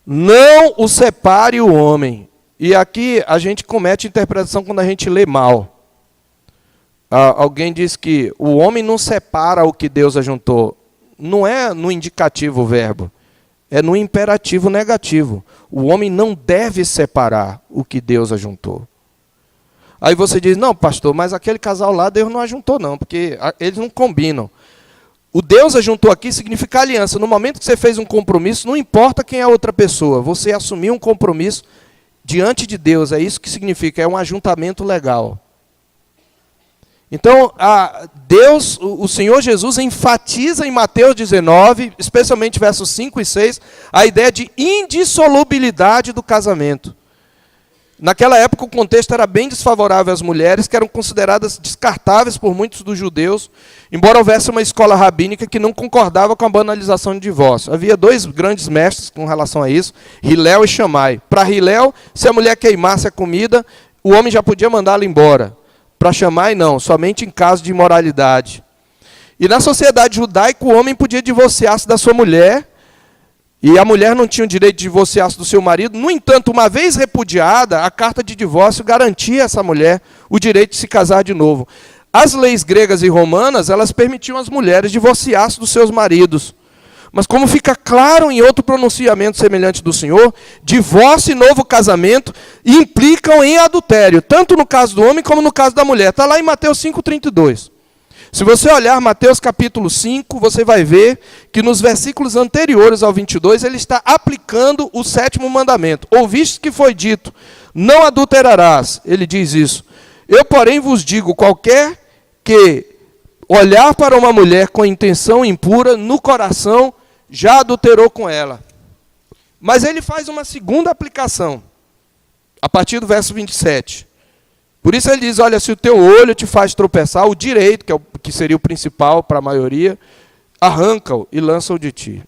não o separe o homem. E aqui a gente comete interpretação quando a gente lê mal. Alguém diz que o homem não separa o que Deus ajuntou. Não é no indicativo o verbo, é no imperativo negativo. O homem não deve separar o que Deus ajuntou. Aí você diz, não, pastor, mas aquele casal lá Deus não ajuntou não, porque eles não combinam. O Deus ajuntou aqui significa aliança. No momento que você fez um compromisso, não importa quem é a outra pessoa, você assumiu um compromisso diante de Deus, é isso que significa, é um ajuntamento legal. Então, Deus, o Senhor Jesus enfatiza em Mateus 19, especialmente versos 5 e 6, a ideia de indissolubilidade do casamento. Naquela época o contexto era bem desfavorável às mulheres, que eram consideradas descartáveis por muitos dos judeus, embora houvesse uma escola rabínica que não concordava com a banalização de divórcio. Havia dois grandes mestres com relação a isso, Hilel e Shammai. Para Hilel, se a mulher queimasse a comida, o homem já podia mandá-la embora. Para Shammai, não, somente em caso de imoralidade. E na sociedade judaica, o homem podia divorciar-se da sua mulher, e a mulher não tinha o direito de divorciar-se do seu marido. No entanto, uma vez repudiada, a carta de divórcio garantia a essa mulher o direito de se casar de novo. As leis gregas e romanas, elas permitiam às mulheres divorciar-se dos seus maridos. Mas como fica claro em outro pronunciamento semelhante do Senhor, divórcio e novo casamento implicam em adultério, tanto no caso do homem como no caso da mulher. Está lá em Mateus 5,32. Se você olhar Mateus capítulo 5, você vai ver que nos versículos anteriores ao 22, ele está aplicando o 7º mandamento. Ouviste que foi dito, não adulterarás. Ele diz isso. Eu, porém, vos digo, qualquer que olhar para uma mulher com intenção impura, no coração, já adulterou com ela. Mas ele faz uma segunda aplicação, a partir do verso 27. Por isso ele diz, olha, se o teu olho te faz tropeçar, o direito, que seria o principal para a maioria, arranca-o e lança-o de ti.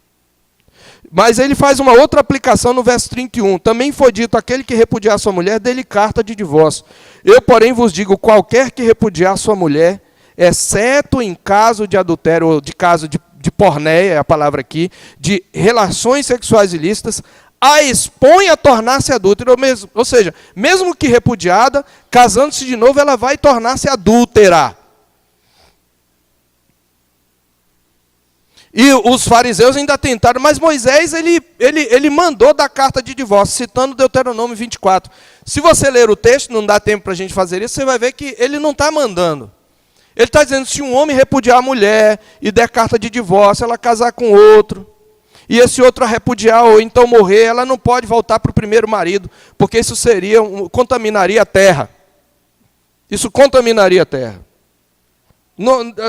Mas ele faz uma outra aplicação no verso 31. Também foi dito, aquele que repudiar sua mulher, dê-lhe carta de divórcio. Eu, porém, vos digo, qualquer que repudiar sua mulher, exceto em caso de adultério, ou de caso de porneia, é a palavra aqui, de relações sexuais ilícitas, a expõe a tornar-se adúltera, ou seja, mesmo que repudiada, casando-se de novo, ela vai tornar-se adúltera. E os fariseus ainda tentaram, mas Moisés ele mandou dar carta de divórcio, citando Deuteronômio 24. Se você ler o texto, não dá tempo para a gente fazer isso, você vai ver que ele não está mandando. Ele está dizendo, se um homem repudiar a mulher e der carta de divórcio, ela casar com outro, e esse outro a repudiar ou então morrer, ela não pode voltar para o primeiro marido, porque isso contaminaria a terra. Isso contaminaria a terra.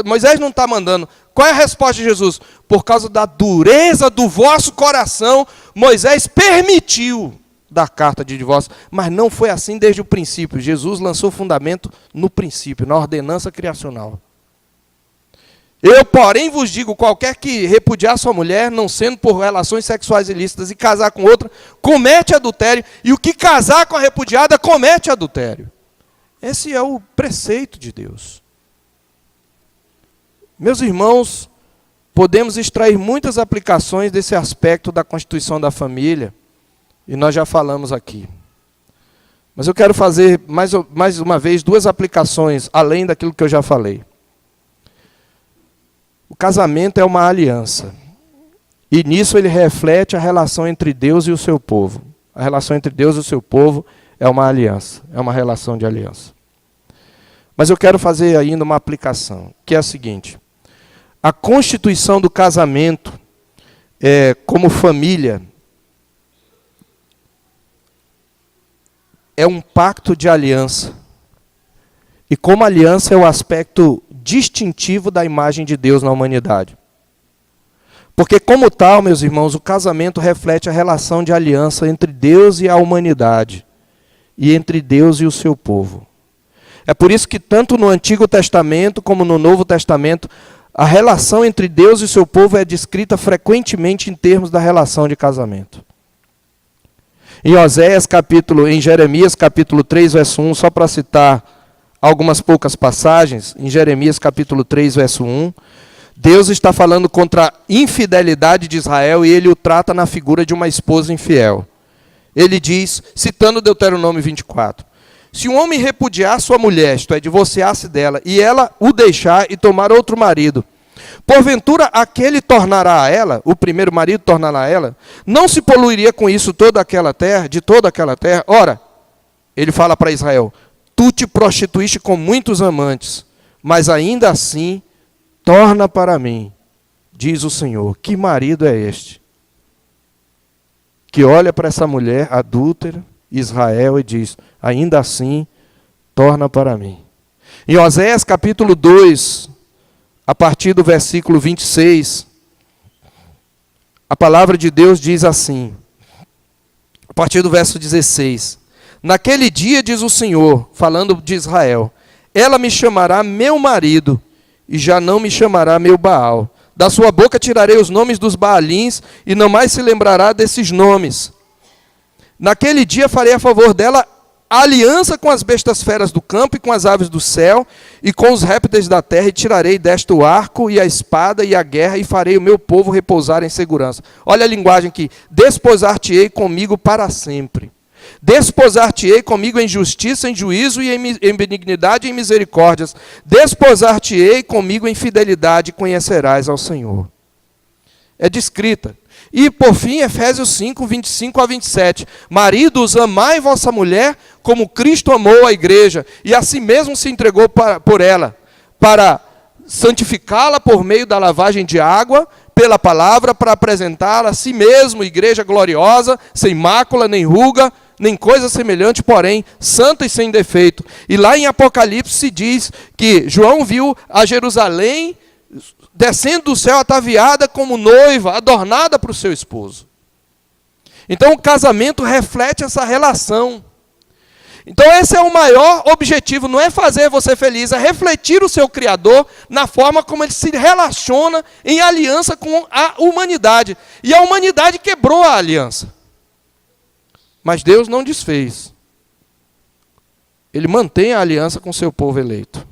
Moisés não está mandando. Qual é a resposta de Jesus? Por causa da dureza do vosso coração, Moisés permitiu dar carta de divórcio, mas não foi assim desde o princípio. Jesus lançou o fundamento no princípio, na ordenança criacional. Eu, porém, vos digo, qualquer que repudiar sua mulher, não sendo por relações sexuais ilícitas, e casar com outra, comete adultério, e o que casar com a repudiada, comete adultério. Esse é o preceito de Deus. Meus irmãos, podemos extrair muitas aplicações desse aspecto da constituição da família, e nós já falamos aqui. Mas eu quero fazer, mais uma vez, duas aplicações, além daquilo que eu já falei. O casamento é uma aliança. E nisso ele reflete a relação entre Deus e o seu povo. A relação entre Deus e o seu povo é uma aliança. É uma relação de aliança. Mas eu quero fazer ainda uma aplicação, que é a seguinte. A constituição do casamento como família é um pacto de aliança. E como aliança é o aspecto distintivo da imagem de Deus na humanidade. Porque como tal, meus irmãos, o casamento reflete a relação de aliança entre Deus e a humanidade, e entre Deus e o seu povo. É por isso que tanto no Antigo Testamento como no Novo Testamento, a relação entre Deus e o seu povo é descrita frequentemente em termos da relação de casamento. Em Jeremias capítulo 3, verso 1, só para citar algumas poucas passagens, em Jeremias capítulo 3, verso 1, Deus está falando contra a infidelidade de Israel e ele o trata na figura de uma esposa infiel. Ele diz, citando Deuteronômio 24, se um homem repudiar sua mulher, isto é, divorciar-se dela, e ela o deixar e tomar outro marido, porventura aquele tornará a ela, o primeiro marido tornará a ela, não se poluiria com isso toda aquela terra, de toda aquela terra? Ora, ele fala para Israel, tu te prostituíste com muitos amantes, mas ainda assim, torna para mim, diz o Senhor. Que marido é este? Que olha para essa mulher adúltera Israel e diz: ainda assim, torna para mim. Em Oséias capítulo 2, a partir do versículo 26, a palavra de Deus diz assim, a partir do verso 16: naquele dia, diz o Senhor, falando de Israel, ela me chamará meu marido, e já não me chamará meu Baal. Da sua boca tirarei os nomes dos Baalins, e não mais se lembrará desses nomes. Naquele dia farei a favor dela aliança com as bestas feras do campo e com as aves do céu, e com os répteis da terra, e tirarei desta o arco e a espada e a guerra, e farei o meu povo repousar em segurança. Olha a linguagem aqui: desposar-te-ei comigo para sempre. Desposar-te-ei comigo em justiça, em juízo e em benignidade e em misericórdias. Desposar-te-ei comigo em fidelidade, e conhecerás ao Senhor. É descrita. E, por fim, Efésios 5, 25 a 27. Maridos, amai vossa mulher como Cristo amou a igreja, e a si mesmo se entregou por ela, para santificá-la por meio da lavagem de água, pela palavra, para apresentá-la a si mesmo, igreja gloriosa, sem mácula, nem ruga, nem coisa semelhante, porém, santa e sem defeito. E lá em Apocalipse se diz que João viu a Jerusalém descendo do céu ataviada como noiva, adornada para o seu esposo. Então o casamento reflete essa relação. Então esse é o maior objetivo, não é fazer você feliz, é refletir o seu Criador na forma como ele se relaciona em aliança com a humanidade. E a humanidade quebrou a aliança. Mas Deus não desfez. Ele mantém a aliança com o seu povo eleito.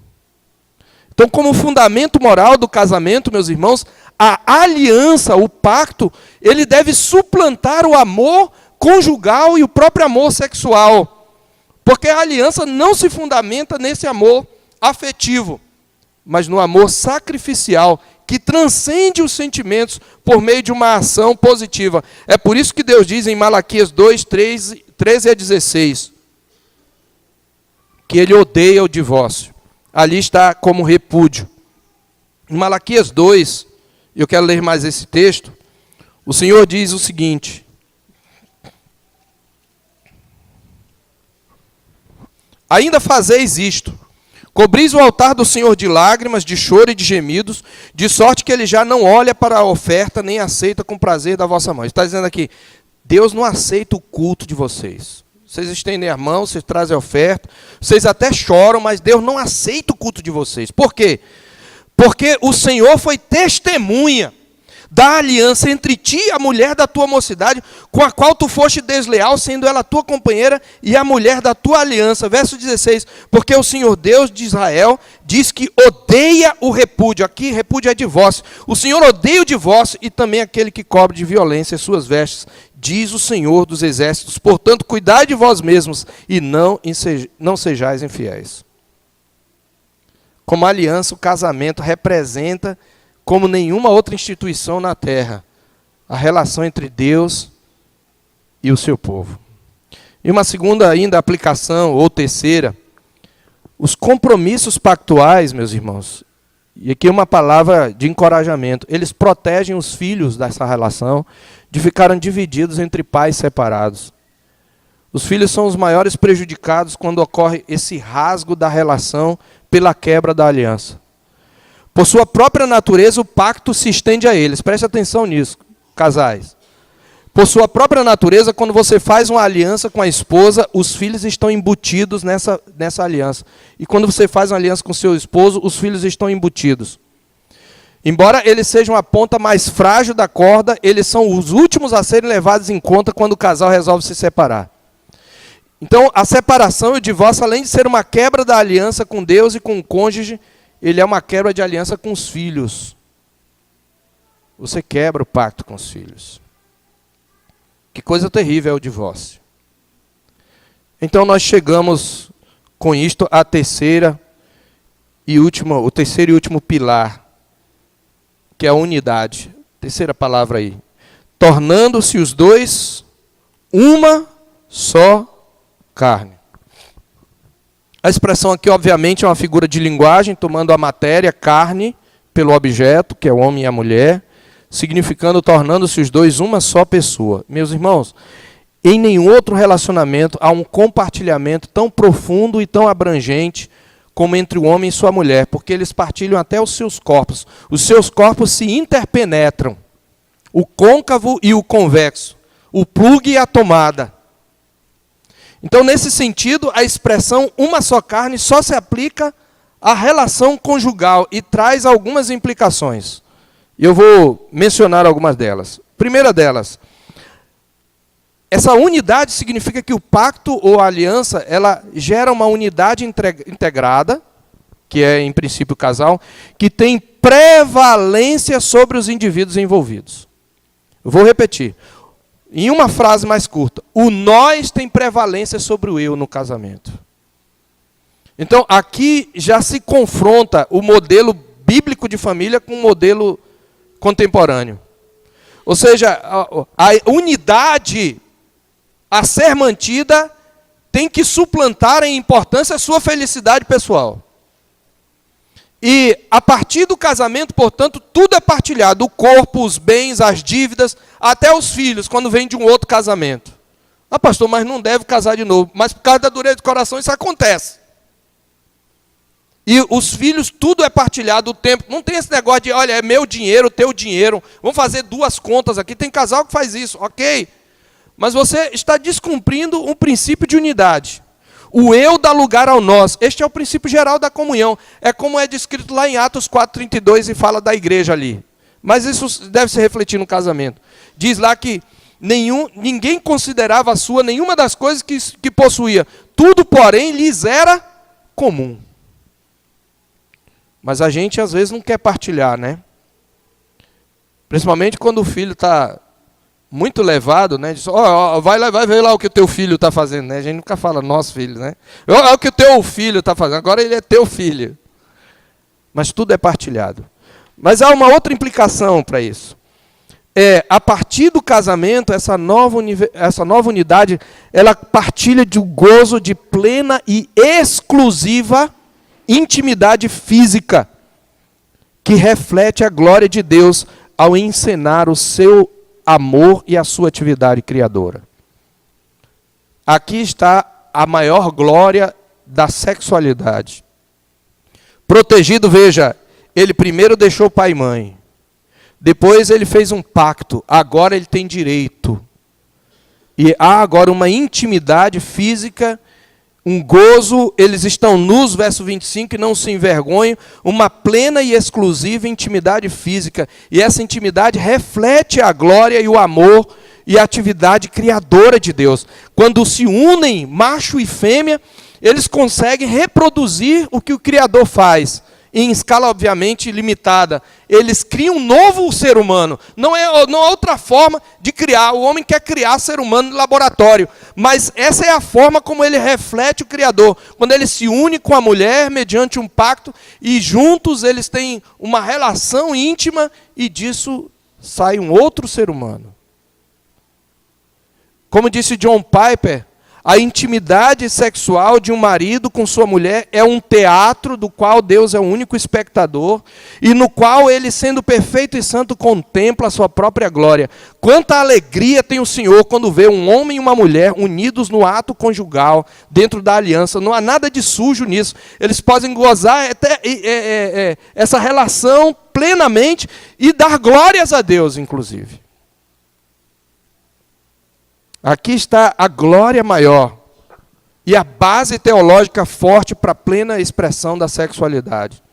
Então, como fundamento moral do casamento, meus irmãos, a aliança, o pacto, ele deve suplantar o amor conjugal e o próprio amor sexual. Porque a aliança não se fundamenta nesse amor afetivo, mas no amor sacrificial, que transcende os sentimentos por meio de uma ação positiva. É por isso que Deus diz em Malaquias 2, 13 a 16, que ele odeia o divórcio. Ali está como repúdio. Em Malaquias 2, eu quero ler mais esse texto, o Senhor diz o seguinte: ainda fazeis isto, cobris o altar do Senhor de lágrimas, de choro e de gemidos, de sorte que ele já não olha para a oferta, nem aceita com prazer da vossa mão. Está dizendo aqui, Deus não aceita o culto de vocês. Vocês estendem a mão, vocês trazem a oferta, vocês até choram, mas Deus não aceita o culto de vocês. Por quê? Porque o Senhor foi testemunha da aliança entre ti e a mulher da tua mocidade, com a qual tu foste desleal, sendo ela tua companheira e a mulher da tua aliança. Verso 16, porque o Senhor Deus de Israel diz que odeia o repúdio. Aqui, repúdio é divórcio. O Senhor odeia o divórcio e também aquele que cobre de violência as suas vestes, diz o Senhor dos exércitos. Portanto, cuidai de vós mesmos e não sejais infiéis. Como aliança, o casamento representa, como nenhuma outra instituição na terra, a relação entre Deus e o seu povo. E uma segunda ainda aplicação, ou terceira, os compromissos pactuais, meus irmãos, e aqui uma palavra de encorajamento, eles protegem os filhos dessa relação de ficarem divididos entre pais separados. Os filhos são os maiores prejudicados quando ocorre esse rasgo da relação pela quebra da aliança. Por sua própria natureza, o pacto se estende a eles. Preste atenção nisso, casais. Por sua própria natureza, quando você faz uma aliança com a esposa, os filhos estão embutidos nessa aliança. E quando você faz uma aliança com seu esposo, os filhos estão embutidos. Embora eles sejam a ponta mais frágil da corda, eles são os últimos a serem levados em conta quando o casal resolve se separar. Então, a separação e o divórcio, além de ser uma quebra da aliança com Deus e com o cônjuge, ele é uma quebra de aliança com os filhos. Você quebra o pacto com os filhos. Que coisa terrível é o divórcio. Então nós chegamos com isto à o terceiro e último pilar, que é a unidade. Terceira palavra aí. Tornando-se os dois uma só carne. A expressão aqui, obviamente, é uma figura de linguagem, tomando a matéria, carne, pelo objeto, que é o homem e a mulher, significando tornando-se os dois uma só pessoa. Meus irmãos, Em nenhum outro relacionamento há um compartilhamento tão profundo e tão abrangente como entre o homem e sua mulher, porque eles partilham até os seus corpos. Os seus corpos se interpenetram, o côncavo e o convexo, o plugue e a tomada. Então, nesse sentido, a expressão uma só carne só se aplica à relação conjugal e traz algumas implicações. Eu vou mencionar algumas delas. Primeira delas, essa unidade significa que o pacto ou a aliança, ela gera uma unidade integrada, que é, em princípio, o casal, que tem prevalência sobre os indivíduos envolvidos. Eu vou repetir. Em uma frase mais curta, o nós tem prevalência sobre o eu no casamento. Então, aqui já se confronta o modelo bíblico de família com o modelo contemporâneo. Ou seja, a unidade a ser mantida tem que suplantar em importância a sua felicidade pessoal. E a partir do casamento, portanto, tudo é partilhado. O corpo, os bens, as dívidas, até os filhos, quando vem de um outro casamento. Ah, pastor, mas não deve casar de novo. Mas por causa da dureza de coração isso acontece. E os filhos, tudo é partilhado o tempo. Não tem esse negócio de, olha, é meu dinheiro, teu dinheiro. Vamos fazer duas contas aqui. Tem casal que faz isso, ok. Mas você está descumprindo um princípio de unidade. O eu dá lugar ao nós. Este é o princípio geral da comunhão. É como é descrito lá em Atos 4:32 e fala da igreja ali. Mas isso deve se refletir no casamento. Diz lá que ninguém considerava a sua nenhuma das coisas que possuía. Tudo, porém, lhes era comum. Mas a gente, às vezes, não quer partilhar, né? Principalmente quando o filho está muito levado, né? Diz, vai ver lá o que o teu filho está fazendo, né? A gente nunca fala nosso filho, né? Olha o que o teu filho está fazendo, agora ele é teu filho. Mas tudo é partilhado. Mas há uma outra implicação para isso. A partir do casamento, essa nova unidade, ela partilha de um gozo de plena e exclusiva intimidade física, que reflete a glória de Deus ao encenar o seu amor e a sua atividade criadora. Aqui está a maior glória da sexualidade. Protegido, veja, ele primeiro deixou pai e mãe. Depois ele fez um pacto. Agora ele tem direito. E há agora uma intimidade física, um gozo, eles estão nus, verso 25, e não se envergonham, uma plena e exclusiva intimidade física. E essa intimidade reflete a glória e o amor e a atividade criadora de Deus. Quando se unem, macho e fêmea, eles conseguem reproduzir o que o Criador faz, em escala, obviamente, limitada. Eles criam um novo ser humano. Não há outra forma de criar. O homem quer criar ser humano no laboratório. Mas essa é a forma como ele reflete o Criador. Quando ele se une com a mulher, mediante um pacto, e juntos eles têm uma relação íntima, e disso sai um outro ser humano. Como disse John Piper, a intimidade sexual de um marido com sua mulher é um teatro do qual Deus é o único espectador e no qual ele, sendo perfeito e santo, contempla a sua própria glória. Quanta alegria tem o Senhor quando vê um homem e uma mulher unidos no ato conjugal, dentro da aliança. Não há nada de sujo nisso. Eles podem gozar essa relação plenamente e dar glórias a Deus, inclusive. Aqui está a glória maior e a base teológica forte para a plena expressão da sexualidade.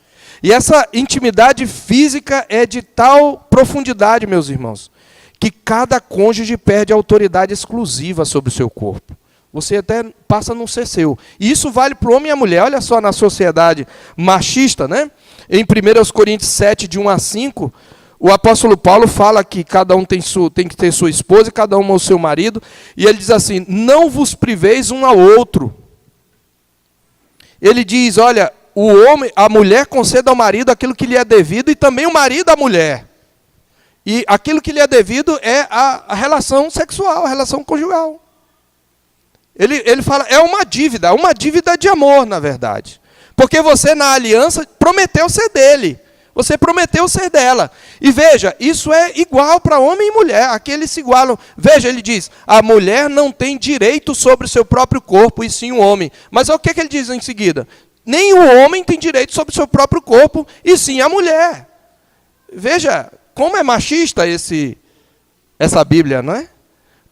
E essa intimidade física é de tal profundidade, meus irmãos, que cada cônjuge perde a autoridade exclusiva sobre o seu corpo. Você até passa a não ser seu. E isso vale para o homem e a mulher. Olha só, na sociedade machista, né? Em 1 Coríntios 7, de 1 a 5... o apóstolo Paulo fala que cada um tem que ter sua esposa e cada um o seu marido. E ele diz assim, não vos priveis um ao outro. Ele diz, olha, a mulher conceda ao marido aquilo que lhe é devido e também o marido à mulher. E aquilo que lhe é devido é a relação sexual, a relação conjugal. Ele fala, é uma dívida de amor, na verdade. Porque você, na aliança, prometeu ser dele. Você prometeu ser dela. E veja, isso é igual para homem e mulher. Aqui eles se igualam. Veja, ele diz, a mulher não tem direito sobre o seu próprio corpo, e sim o homem. Mas o que ele diz em seguida? Nem o homem tem direito sobre o seu próprio corpo, e sim a mulher. Veja, como é machista essa Bíblia, não é?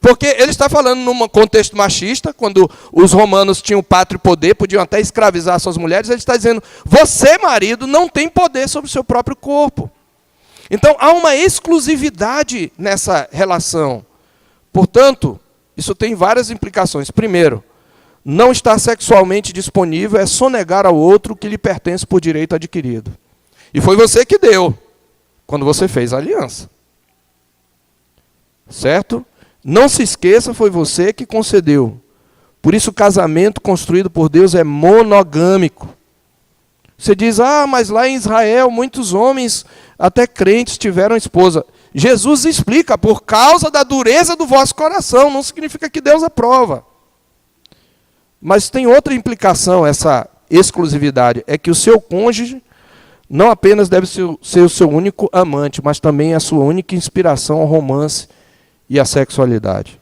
Porque ele está falando num contexto machista, quando os romanos tinham pátrio poder, podiam até escravizar suas mulheres, ele está dizendo, você, marido, não tem poder sobre o seu próprio corpo. Então, há uma exclusividade nessa relação. Portanto, isso tem várias implicações. Primeiro, não estar sexualmente disponível é sonegar ao outro o que lhe pertence por direito adquirido. E foi você que deu, quando você fez a aliança. Certo? Não se esqueça, foi você que concedeu. Por isso o casamento construído por Deus é monogâmico. Você diz, mas lá em Israel muitos homens, até crentes, tiveram esposa. Jesus explica, por causa da dureza do vosso coração, não significa que Deus aprova. Mas tem outra implicação, essa exclusividade, é que o seu cônjuge não apenas deve ser o seu único amante, mas também a sua única inspiração ao romance e a sexualidade.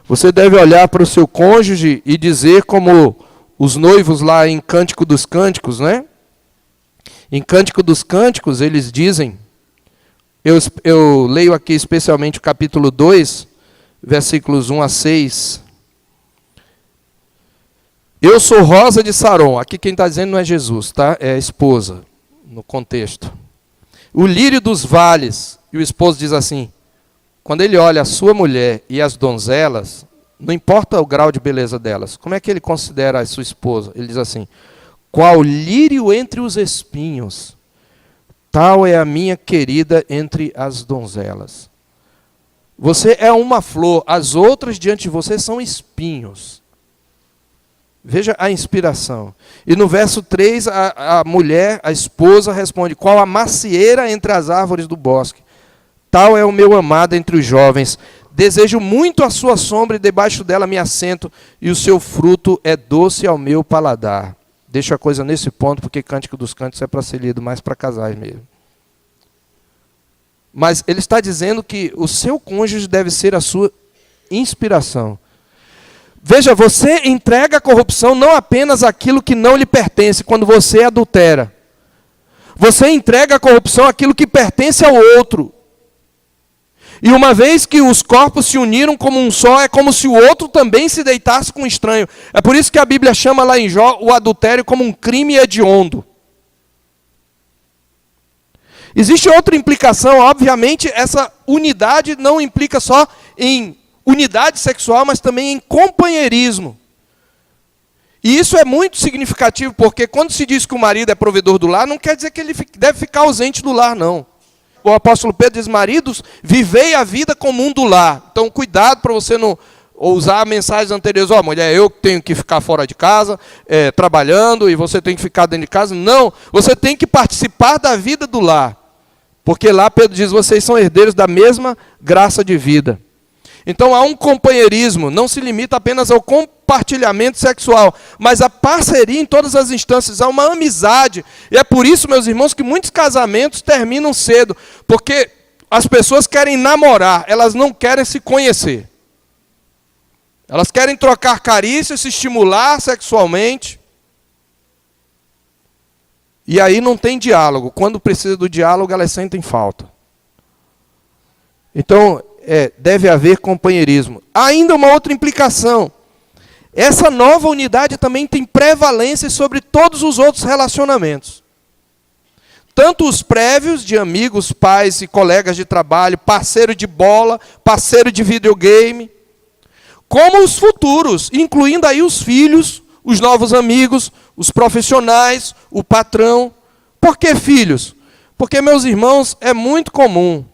Você deve olhar para o seu cônjuge e dizer como os noivos lá em Cântico dos Cânticos, né? Em Cântico dos Cânticos eles dizem, eu leio aqui especialmente o capítulo 2, versículos 1 a 6. Eu sou rosa de Saron. Aqui quem está dizendo não é Jesus, tá? É a esposa, no contexto. O lírio dos vales. E o esposo diz assim, quando ele olha a sua mulher e as donzelas, não importa o grau de beleza delas, como é que ele considera a sua esposa? Ele diz assim, qual lírio entre os espinhos, tal é a minha querida entre as donzelas. Você é uma flor, as outras diante de você são espinhos. Veja a inspiração. E no verso 3, a mulher, a esposa, responde, qual a macieira entre as árvores do bosque. Tal é o meu amado entre os jovens. Desejo muito a sua sombra e debaixo dela me assento, e o seu fruto é doce ao meu paladar. Deixa a coisa nesse ponto, porque Cântico dos Cânticos é para ser lido mais para casais mesmo. Mas ele está dizendo que o seu cônjuge deve ser a sua inspiração. Veja, você entrega à corrupção não apenas aquilo que não lhe pertence, quando você adultera. Você entrega à corrupção aquilo que pertence ao outro. E uma vez que os corpos se uniram como um só, é como se o outro também se deitasse com um estranho. É por isso que a Bíblia chama lá em Jó o adultério como um crime hediondo. Existe outra implicação, obviamente, essa unidade não implica só em unidade sexual, mas também em companheirismo. E isso é muito significativo, porque quando se diz que o marido é provedor do lar, não quer dizer que ele deve ficar ausente do lar, não. O apóstolo Pedro diz, maridos, vivei a vida comum do lar. Então, cuidado para você não usar mensagens anteriores. Mulher, eu tenho que ficar fora de casa, trabalhando, e você tem que ficar dentro de casa. Não, você tem que participar da vida do lar. Porque lá Pedro diz, vocês são herdeiros da mesma graça de vida. Então, há um companheirismo, não se limita apenas ao compartilhamento sexual, mas a parceria em todas as instâncias, há uma amizade. E é por isso, meus irmãos, que muitos casamentos terminam cedo, porque as pessoas querem namorar, elas não querem se conhecer. Elas querem trocar carícias, se estimular sexualmente. E aí não tem diálogo. Quando precisa do diálogo, elas sentem falta. Então, deve haver companheirismo. Há ainda uma outra implicação. Essa nova unidade também tem prevalência sobre todos os outros relacionamentos. Tanto os prévios de amigos, pais e colegas de trabalho, parceiro de bola, parceiro de videogame, como os futuros, incluindo aí os filhos, os novos amigos, os profissionais, o patrão. Por que filhos? Porque, meus irmãos, é muito comum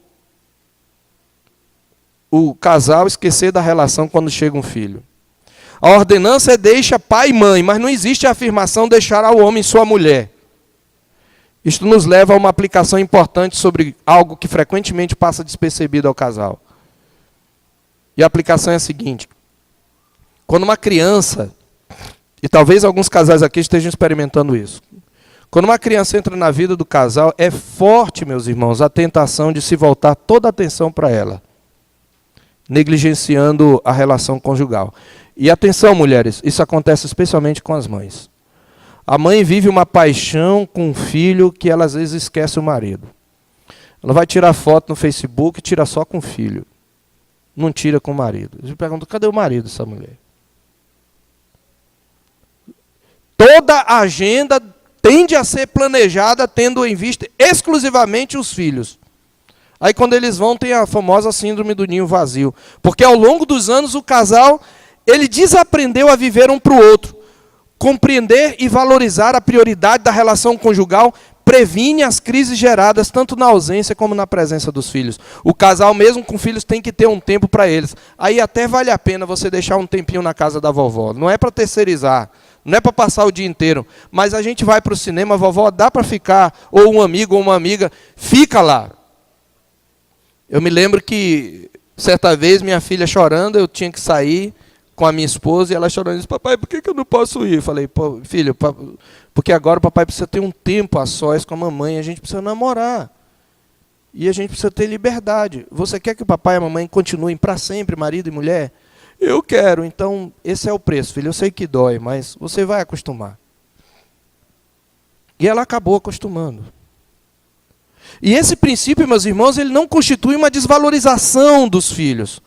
o casal esquecer da relação quando chega um filho. A ordenança é deixa pai e mãe, mas não existe a afirmação deixar ao homem sua mulher. Isto nos leva a uma aplicação importante sobre algo que frequentemente passa despercebido ao casal. E a aplicação é a seguinte. Quando uma criança, e talvez alguns casais aqui estejam experimentando isso. Quando uma criança entra na vida do casal, é forte, meus irmãos, a tentação de se voltar toda a atenção para ela, negligenciando a relação conjugal. E atenção, mulheres, isso acontece especialmente com as mães. A mãe vive uma paixão com o filho que ela às vezes esquece o marido. Ela vai tirar foto no Facebook e tira só com o filho. Não tira com o marido. Eu pergunto, cadê o marido dessa mulher? Toda a agenda tende a ser planejada tendo em vista exclusivamente os filhos. Aí quando eles vão, tem a famosa síndrome do ninho vazio. Porque ao longo dos anos o casal, ele desaprendeu a viver um para o outro. Compreender e valorizar a prioridade da relação conjugal previne as crises geradas tanto na ausência como na presença dos filhos. O casal, mesmo com filhos, tem que ter um tempo para eles. Aí até vale a pena você deixar um tempinho na casa da vovó. Não é para terceirizar, não é para passar o dia inteiro. Mas a gente vai para o cinema, a vovó dá para ficar, ou um amigo ou uma amiga, fica lá. Eu me lembro que, certa vez, minha filha chorando, eu tinha que sair com a minha esposa, e ela chorando, disse, papai, por que eu não posso ir? Eu falei, pô, filho, porque agora o papai precisa ter um tempo a sós com a mamãe, a gente precisa namorar. E a gente precisa ter liberdade. Você quer que o papai e a mamãe continuem para sempre, marido e mulher? Eu quero, então esse é o preço, filho. Eu sei que dói, mas você vai acostumar. E ela acabou acostumando. E esse princípio, meus irmãos, ele não constitui uma desvalorização dos filhos,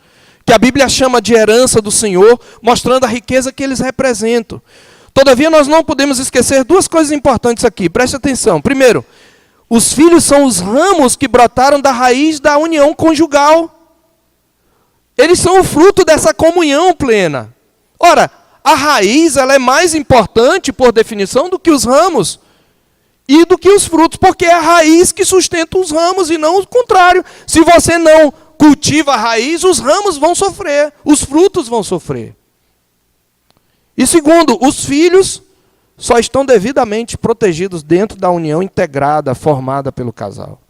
que a Bíblia chama de herança do Senhor, mostrando a riqueza que eles representam. Todavia, nós não podemos esquecer duas coisas importantes aqui. Preste atenção. Primeiro, os filhos são os ramos que brotaram da raiz da união conjugal. Eles são o fruto dessa comunhão plena. Ora, a raiz ela é mais importante, por definição, do que os ramos e do que os frutos, porque é a raiz que sustenta os ramos e não o contrário. Se você não cultiva a raiz, os ramos vão sofrer, os frutos vão sofrer. E segundo, os filhos só estão devidamente protegidos dentro da união integrada, formada pelo casal.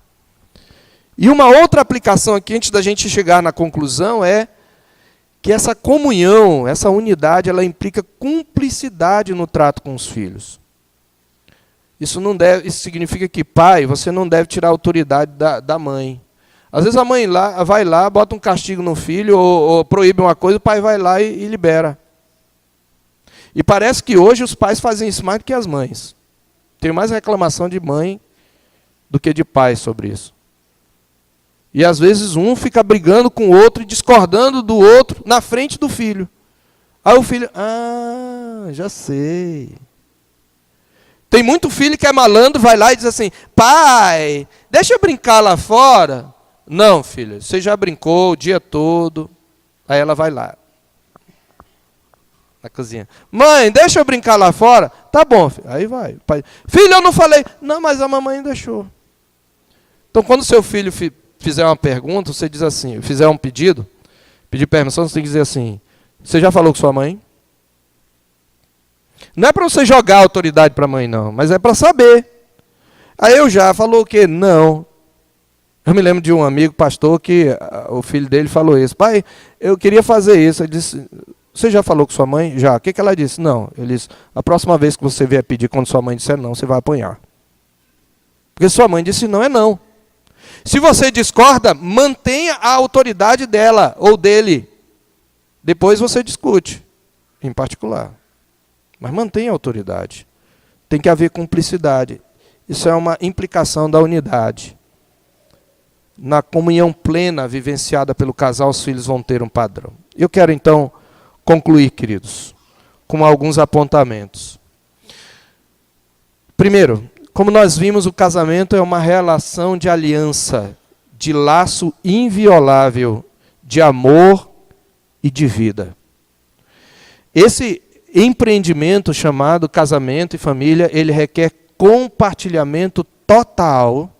E uma outra aplicação aqui, antes da gente chegar na conclusão, é que essa comunhão, essa unidade, ela implica cumplicidade no trato com os filhos. Isso significa que, pai, você não deve tirar a autoridade da mãe. Às vezes a mãe vai lá, bota um castigo no filho, ou proíbe uma coisa, o pai vai lá e libera. E parece que hoje os pais fazem isso mais do que as mães. Tem mais reclamação de mãe do que de pai sobre isso. E às vezes um fica brigando com o outro e discordando do outro na frente do filho. Aí o filho, já sei. Tem muito filho que é malandro, vai lá e diz assim, pai, deixa eu brincar lá fora. Não, filha, você já brincou o dia todo. Aí ela vai lá, na cozinha. Mãe, deixa eu brincar lá fora. Tá bom, filho. Aí vai. Pai, filho, eu não falei. Não, mas a mamãe deixou. Então, quando seu filho fizer uma pergunta, você diz assim, fizer um pedido, pedir permissão, você tem que dizer assim, você já falou com sua mãe? Não é para você jogar a autoridade para a mãe, não, mas é para saber. Aí eu já, falou o quê? Não. Eu me lembro de um amigo pastor que o filho dele falou isso. Pai, eu queria fazer isso. Ele disse, você já falou com sua mãe? Já. O que ela disse? Não. Ele disse, a próxima vez que você vier pedir, quando sua mãe disser não, você vai apanhar. Porque sua mãe disse não, é não. Se você discorda, mantenha a autoridade dela ou dele. Depois você discute, em particular. Mas mantenha a autoridade. Tem que haver cumplicidade. Isso é uma implicação da unidade. Na comunhão plena vivenciada pelo casal, os filhos vão ter um padrão. Eu quero então concluir, queridos, com alguns apontamentos. Primeiro, como nós vimos, o casamento é uma relação de aliança, de laço inviolável, de amor e de vida. Esse empreendimento chamado casamento e família, ele requer compartilhamento total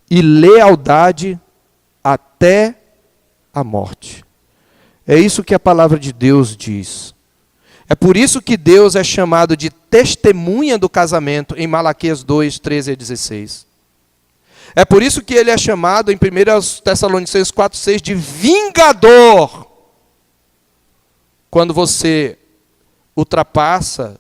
e lealdade até a morte. É isso que a palavra de Deus diz. É por isso que Deus é chamado de testemunha do casamento em Malaquias 2, 13 a 16. É por isso que ele é chamado em 1 Tessalonicenses 4, 6 de vingador. Quando você ultrapassa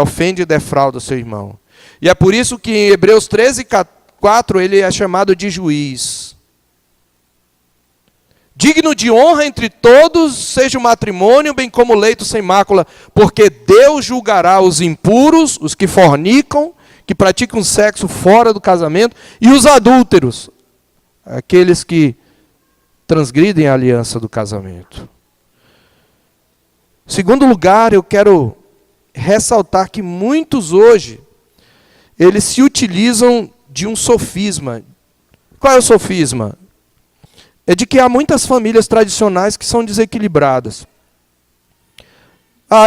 ofende e defrauda o seu irmão. E é por isso que em Hebreus 13:4 ele é chamado de juiz. Digno de honra entre todos seja o matrimônio, bem como o leito sem mácula, porque Deus julgará os impuros, os que fornicam, que praticam sexo fora do casamento, e os adúlteros, aqueles que transgridem a aliança do casamento. Segundo lugar, eu quero ressaltar que muitos hoje, eles se utilizam de um sofisma. Qual é o sofisma? É de que há muitas famílias tradicionais que são desequilibradas.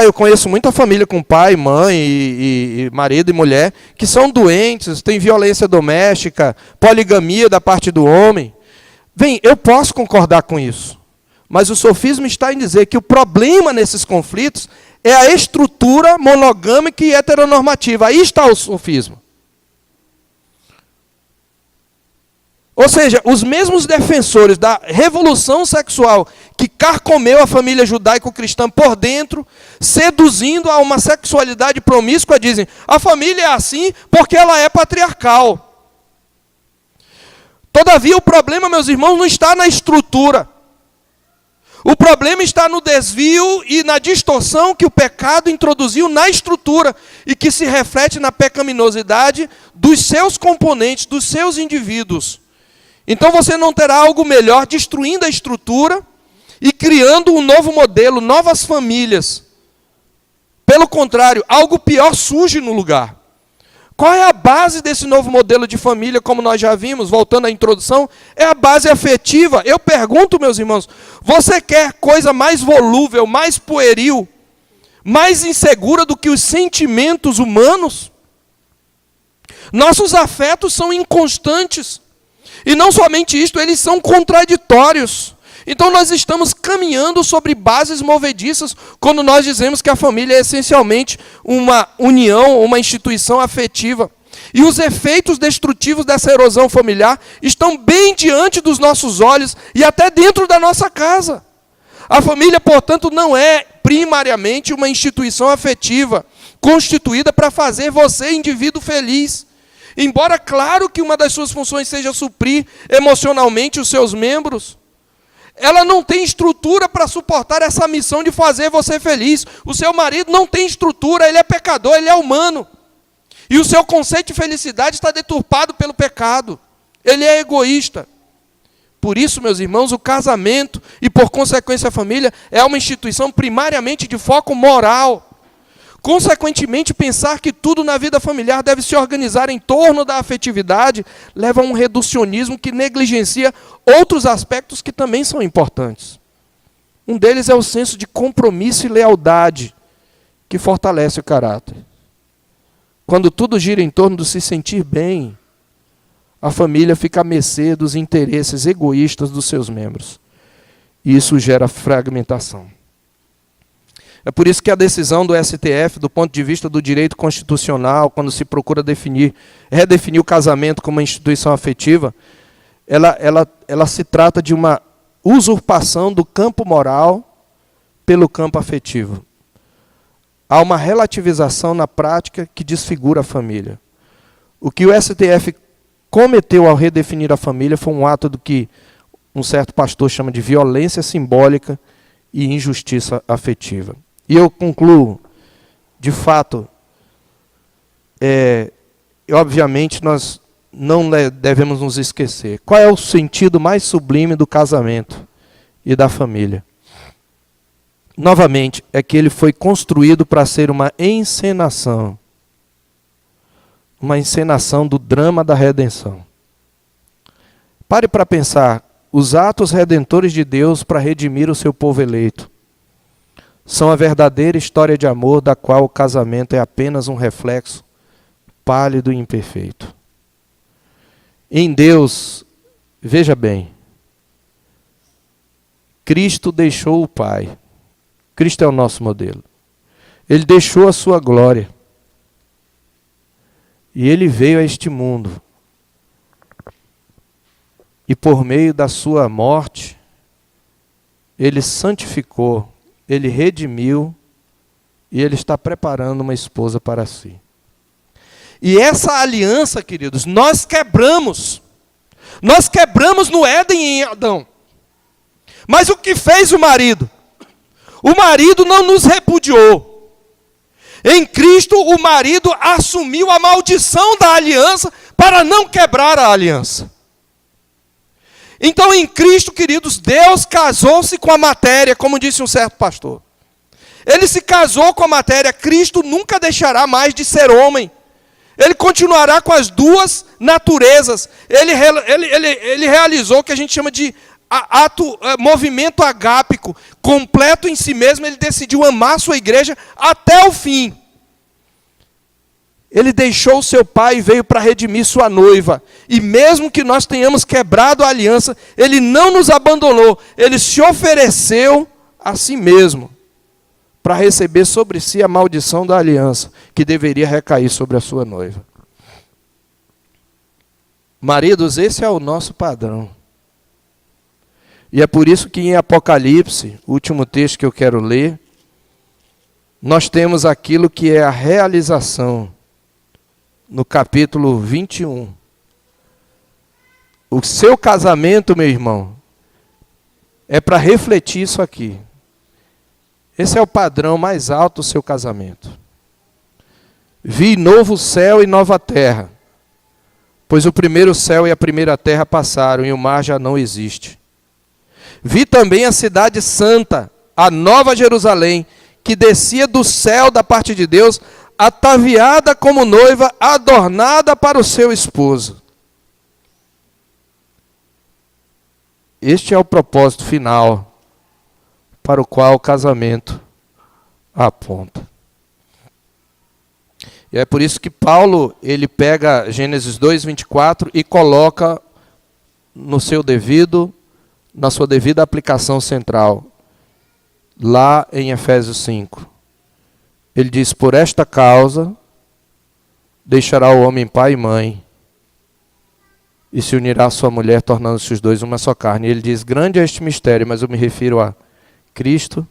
Eu conheço muita família com pai, mãe, e marido e mulher, que são doentes, tem violência doméstica, poligamia da parte do homem. Bem, eu posso concordar com isso. Mas o sofisma está em dizer que o problema nesses conflitos é a estrutura monogâmica e heteronormativa. Aí está o sofisma. Ou seja, os mesmos defensores da revolução sexual que carcomeu a família judaico-cristã por dentro, seduzindo a uma sexualidade promíscua, dizem, a família é assim porque ela é patriarcal. Todavia, o problema, meus irmãos, não está na estrutura. O problema está no desvio e na distorção que o pecado introduziu na estrutura e que se reflete na pecaminosidade dos seus componentes, dos seus indivíduos. Então você não terá algo melhor destruindo a estrutura e criando um novo modelo, novas famílias. Pelo contrário, algo pior surge no lugar. Qual é a base desse novo modelo de família, como nós já vimos, voltando à introdução? É a base afetiva. Eu pergunto, meus irmãos, você quer coisa mais volúvel, mais pueril, mais insegura do que os sentimentos humanos? Nossos afetos são inconstantes. E não somente isto, eles são contraditórios. Então nós estamos caminhando sobre bases movediças quando nós dizemos que a família é essencialmente uma união, uma instituição afetiva. E os efeitos destrutivos dessa erosão familiar estão bem diante dos nossos olhos e até dentro da nossa casa. A família, portanto, não é primariamente uma instituição afetiva constituída para fazer você, indivíduo, feliz. Embora, claro que uma das suas funções seja suprir emocionalmente os seus membros, ela não tem estrutura para suportar essa missão de fazer você feliz. O seu marido não tem estrutura, ele é pecador, ele é humano. E o seu conceito de felicidade está deturpado pelo pecado. Ele é egoísta. Por isso, meus irmãos, o casamento e, por consequência, a família é uma instituição primariamente de foco moral. Consequentemente, pensar que tudo na vida familiar deve se organizar em torno da afetividade leva a um reducionismo que negligencia outros aspectos que também são importantes. Um deles é o senso de compromisso e lealdade, que fortalece o caráter. Quando tudo gira em torno de se sentir bem, a família fica à mercê dos interesses egoístas dos seus membros. E isso gera fragmentação. É por isso que a decisão do STF, do ponto de vista do direito constitucional, quando se procura redefinir o casamento como uma instituição afetiva, ela se trata de uma usurpação do campo moral pelo campo afetivo. Há uma relativização na prática que desfigura a família. O que o STF cometeu ao redefinir a família foi um ato do que um certo pastor chama de violência simbólica e injustiça afetiva. E eu concluo, de fato, obviamente nós não devemos nos esquecer. Qual é o sentido mais sublime do casamento e da família? Novamente, é que ele foi construído para ser uma encenação do drama da redenção. Pare para pensar, os atos redentores de Deus para redimir o seu povo eleito são a verdadeira história de amor da qual o casamento é apenas um reflexo pálido e imperfeito. Em Deus, veja bem, Cristo deixou o Pai. Cristo é o nosso modelo. Ele deixou a sua glória. E ele veio a este mundo. E por meio da sua morte, ele santificou, ele redimiu e ele está preparando uma esposa para si. E essa aliança, queridos, nós quebramos. Nós quebramos no Éden e em Adão. Mas o que fez o marido? O marido não nos repudiou. Em Cristo, o marido assumiu a maldição da aliança para não quebrar a aliança. Então, em Cristo, queridos, Deus casou-se com a matéria, como disse um certo pastor. Ele se casou com a matéria. Cristo nunca deixará mais de ser homem. Ele continuará com as duas naturezas. Ele realizou o que a gente chama de movimento agápico, completo em si mesmo. Ele decidiu amar sua igreja até o fim. Ele deixou seu pai e veio para redimir sua noiva. E mesmo que nós tenhamos quebrado a aliança, ele não nos abandonou. Ele se ofereceu a si mesmo para receber sobre si a maldição da aliança que deveria recair sobre a sua noiva. Maridos, esse é o nosso padrão. E é por isso que em Apocalipse, o último texto que eu quero ler, nós temos aquilo que é a realização no capítulo 21. O seu casamento, meu irmão, é para refletir isso aqui. Esse é o padrão mais alto do seu casamento. Vi novo céu e nova terra, pois o primeiro céu e a primeira terra passaram e o mar já não existe. Vi também a cidade santa, a nova Jerusalém, que descia do céu da parte de Deus, ataviada como noiva, adornada para o seu esposo. Este é o propósito final para o qual o casamento aponta. E é por isso que Paulo, ele pega Gênesis 2:24 e coloca na sua devida aplicação central, lá em Efésios 5. Ele diz: por esta causa deixará o homem pai e mãe, e se unirá à sua mulher, tornando-se os dois uma só carne. E ele diz: grande é este mistério, mas eu me refiro a Cristo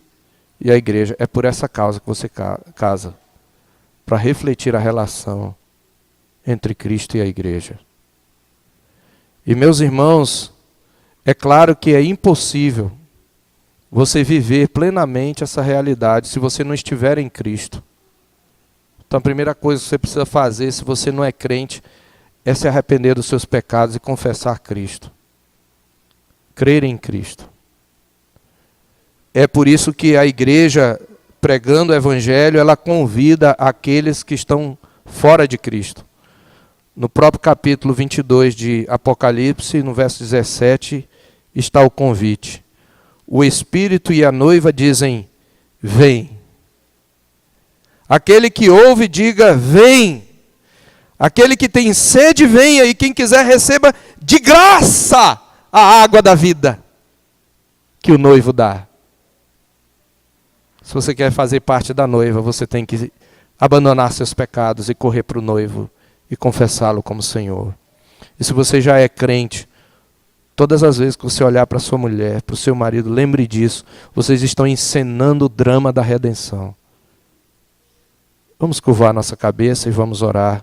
e a igreja. É por essa causa que você casa, para refletir a relação entre Cristo e a igreja. E meus irmãos, é claro que é impossível você viver plenamente essa realidade se você não estiver em Cristo. Então a primeira coisa que você precisa fazer, se você não é crente, é se arrepender dos seus pecados e confessar Cristo. Crer em Cristo. É por isso que a igreja, pregando o evangelho, ela convida aqueles que estão fora de Cristo. No próprio capítulo 22 de Apocalipse, no verso 17, está o convite. O Espírito e a noiva dizem: vem. Aquele que ouve, diga: vem. Aquele que tem sede, venha. E quem quiser, receba de graça a água da vida que o noivo dá. Se você quer fazer parte da noiva, você tem que abandonar seus pecados e correr para o noivo e confessá-lo como Senhor. E se você já é crente, todas as vezes que você olhar para sua mulher, para o seu marido, lembre disso. Vocês estão encenando o drama da redenção. Vamos curvar nossa cabeça e vamos orar.